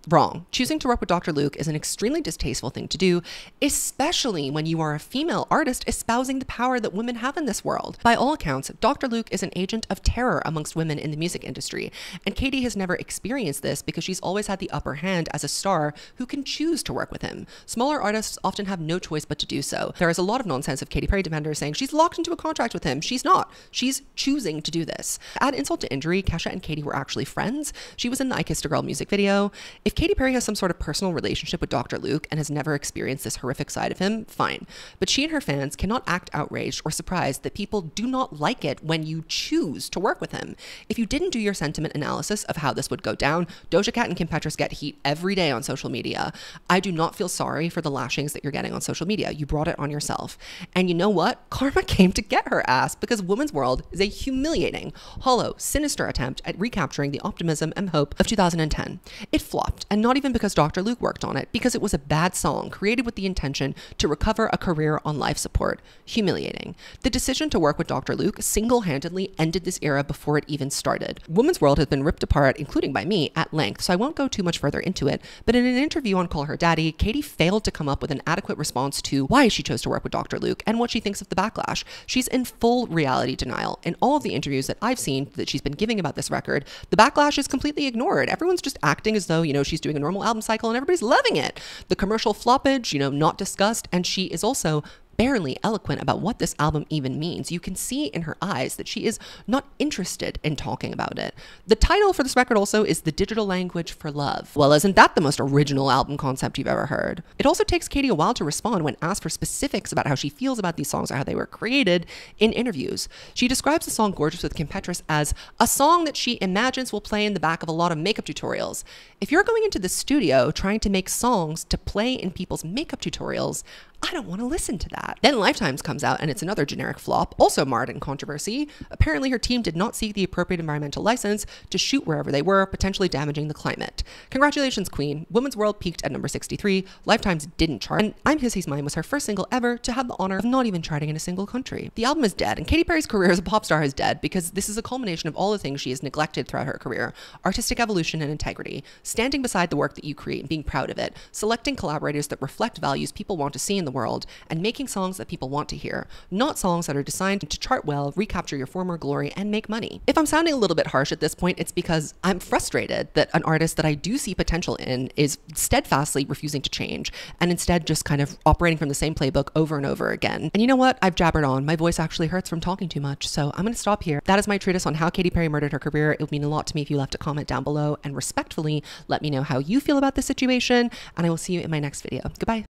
Wrong. Choosing to work with Dr. Luke is an extremely distasteful thing to do, especially when you are a female artist espousing the power that women have in this world. By all accounts, Dr. Luke is an agent of terror amongst women in the music industry, and Katy has never experienced this because she's always had the upper hand as a star who can choose to work with him. Smaller artists often have no choice but to do so. There is a lot of nonsense of Katy Perry defenders saying she's locked into a contract with him. She's not. She's choosing to do this. Add insult to injury, Kesha and Katy were actually friends. She was in the I Kissed a Girl music video. If Katy Perry has some sort of personal relationship with Dr. Luke and has never experienced this horrific side of him, fine. But she and her fans cannot act outraged or surprised that people do not like it when you choose to work with him. If you didn't do your sentiment analysis of how this would go down, Doja Cat and Kim Petras get heat every day on social media. I do not feel sorry for the lashings that you're getting on social media. You brought it on yourself. And you know what? Karma came to get her ass because Woman's World is a humiliating, hollow, sinister attempt at recapturing the optimism and hope of 2010. It flopped, and not even because Dr. Luke worked on it, because it was a bad song created with the intention to recover a career on life support. Humiliating. The decision to work with Dr. Luke single-handedly ended this era before it even started. Woman's World has been ripped apart, including by me, at length, so I won't go too much further into it, but in an interview on Call Her Daddy, Katy failed to come up with an adequate response to why she chose to work with Dr. Luke and what she thinks of the backlash. She's in full reality denial. In all of the interviews that I've seen that she's been giving about this record, the backlash is completely ignored. Everyone's just acting as though, she's doing a normal album cycle and everybody's loving it. The commercial floppage, not discussed. And she is also barely eloquent about what this album even means. You can see in her eyes that she is not interested in talking about it. The title for this record also is The Digital Language for Love. Well, isn't that the most original album concept you've ever heard? It also takes Katie a while to respond when asked for specifics about how she feels about these songs or how they were created in interviews. She describes the song Gorgeous with Kim Petras as a song that she imagines will play in the back of a lot of makeup tutorials. If you're going into the studio trying to make songs to play in people's makeup tutorials, I don't want to listen to that. Then Lifetimes comes out and it's another generic flop, also marred in controversy. Apparently her team did not seek the appropriate environmental license to shoot wherever they were, potentially damaging the climate. Congratulations, Queen. Women's World peaked at number 63. Lifetimes didn't chart. And I'm His He's Mine was her first single ever to have the honor of not even charting in a single country. The album is dead, and Katy Perry's career as a pop star is dead because this is a culmination of all the things she has neglected throughout her career: artistic evolution and integrity, standing beside the work that you create and being proud of it, selecting collaborators that reflect values people want to see in the world, and making songs that people want to hear, not songs that are designed to chart well, recapture your former glory, and make money. If I'm sounding a little bit harsh at this point, it's because I'm frustrated that an artist that I do see potential in is steadfastly refusing to change and instead just kind of operating from the same playbook over and over again. And you know what? I've jabbered on. My voice actually hurts from talking too much, so I'm going to stop here. That is my treatise on how Katy Perry murdered her career. It would mean a lot to me if you left a comment down below and respectfully let me know how you feel about this situation, and I will see you in my next video. Goodbye.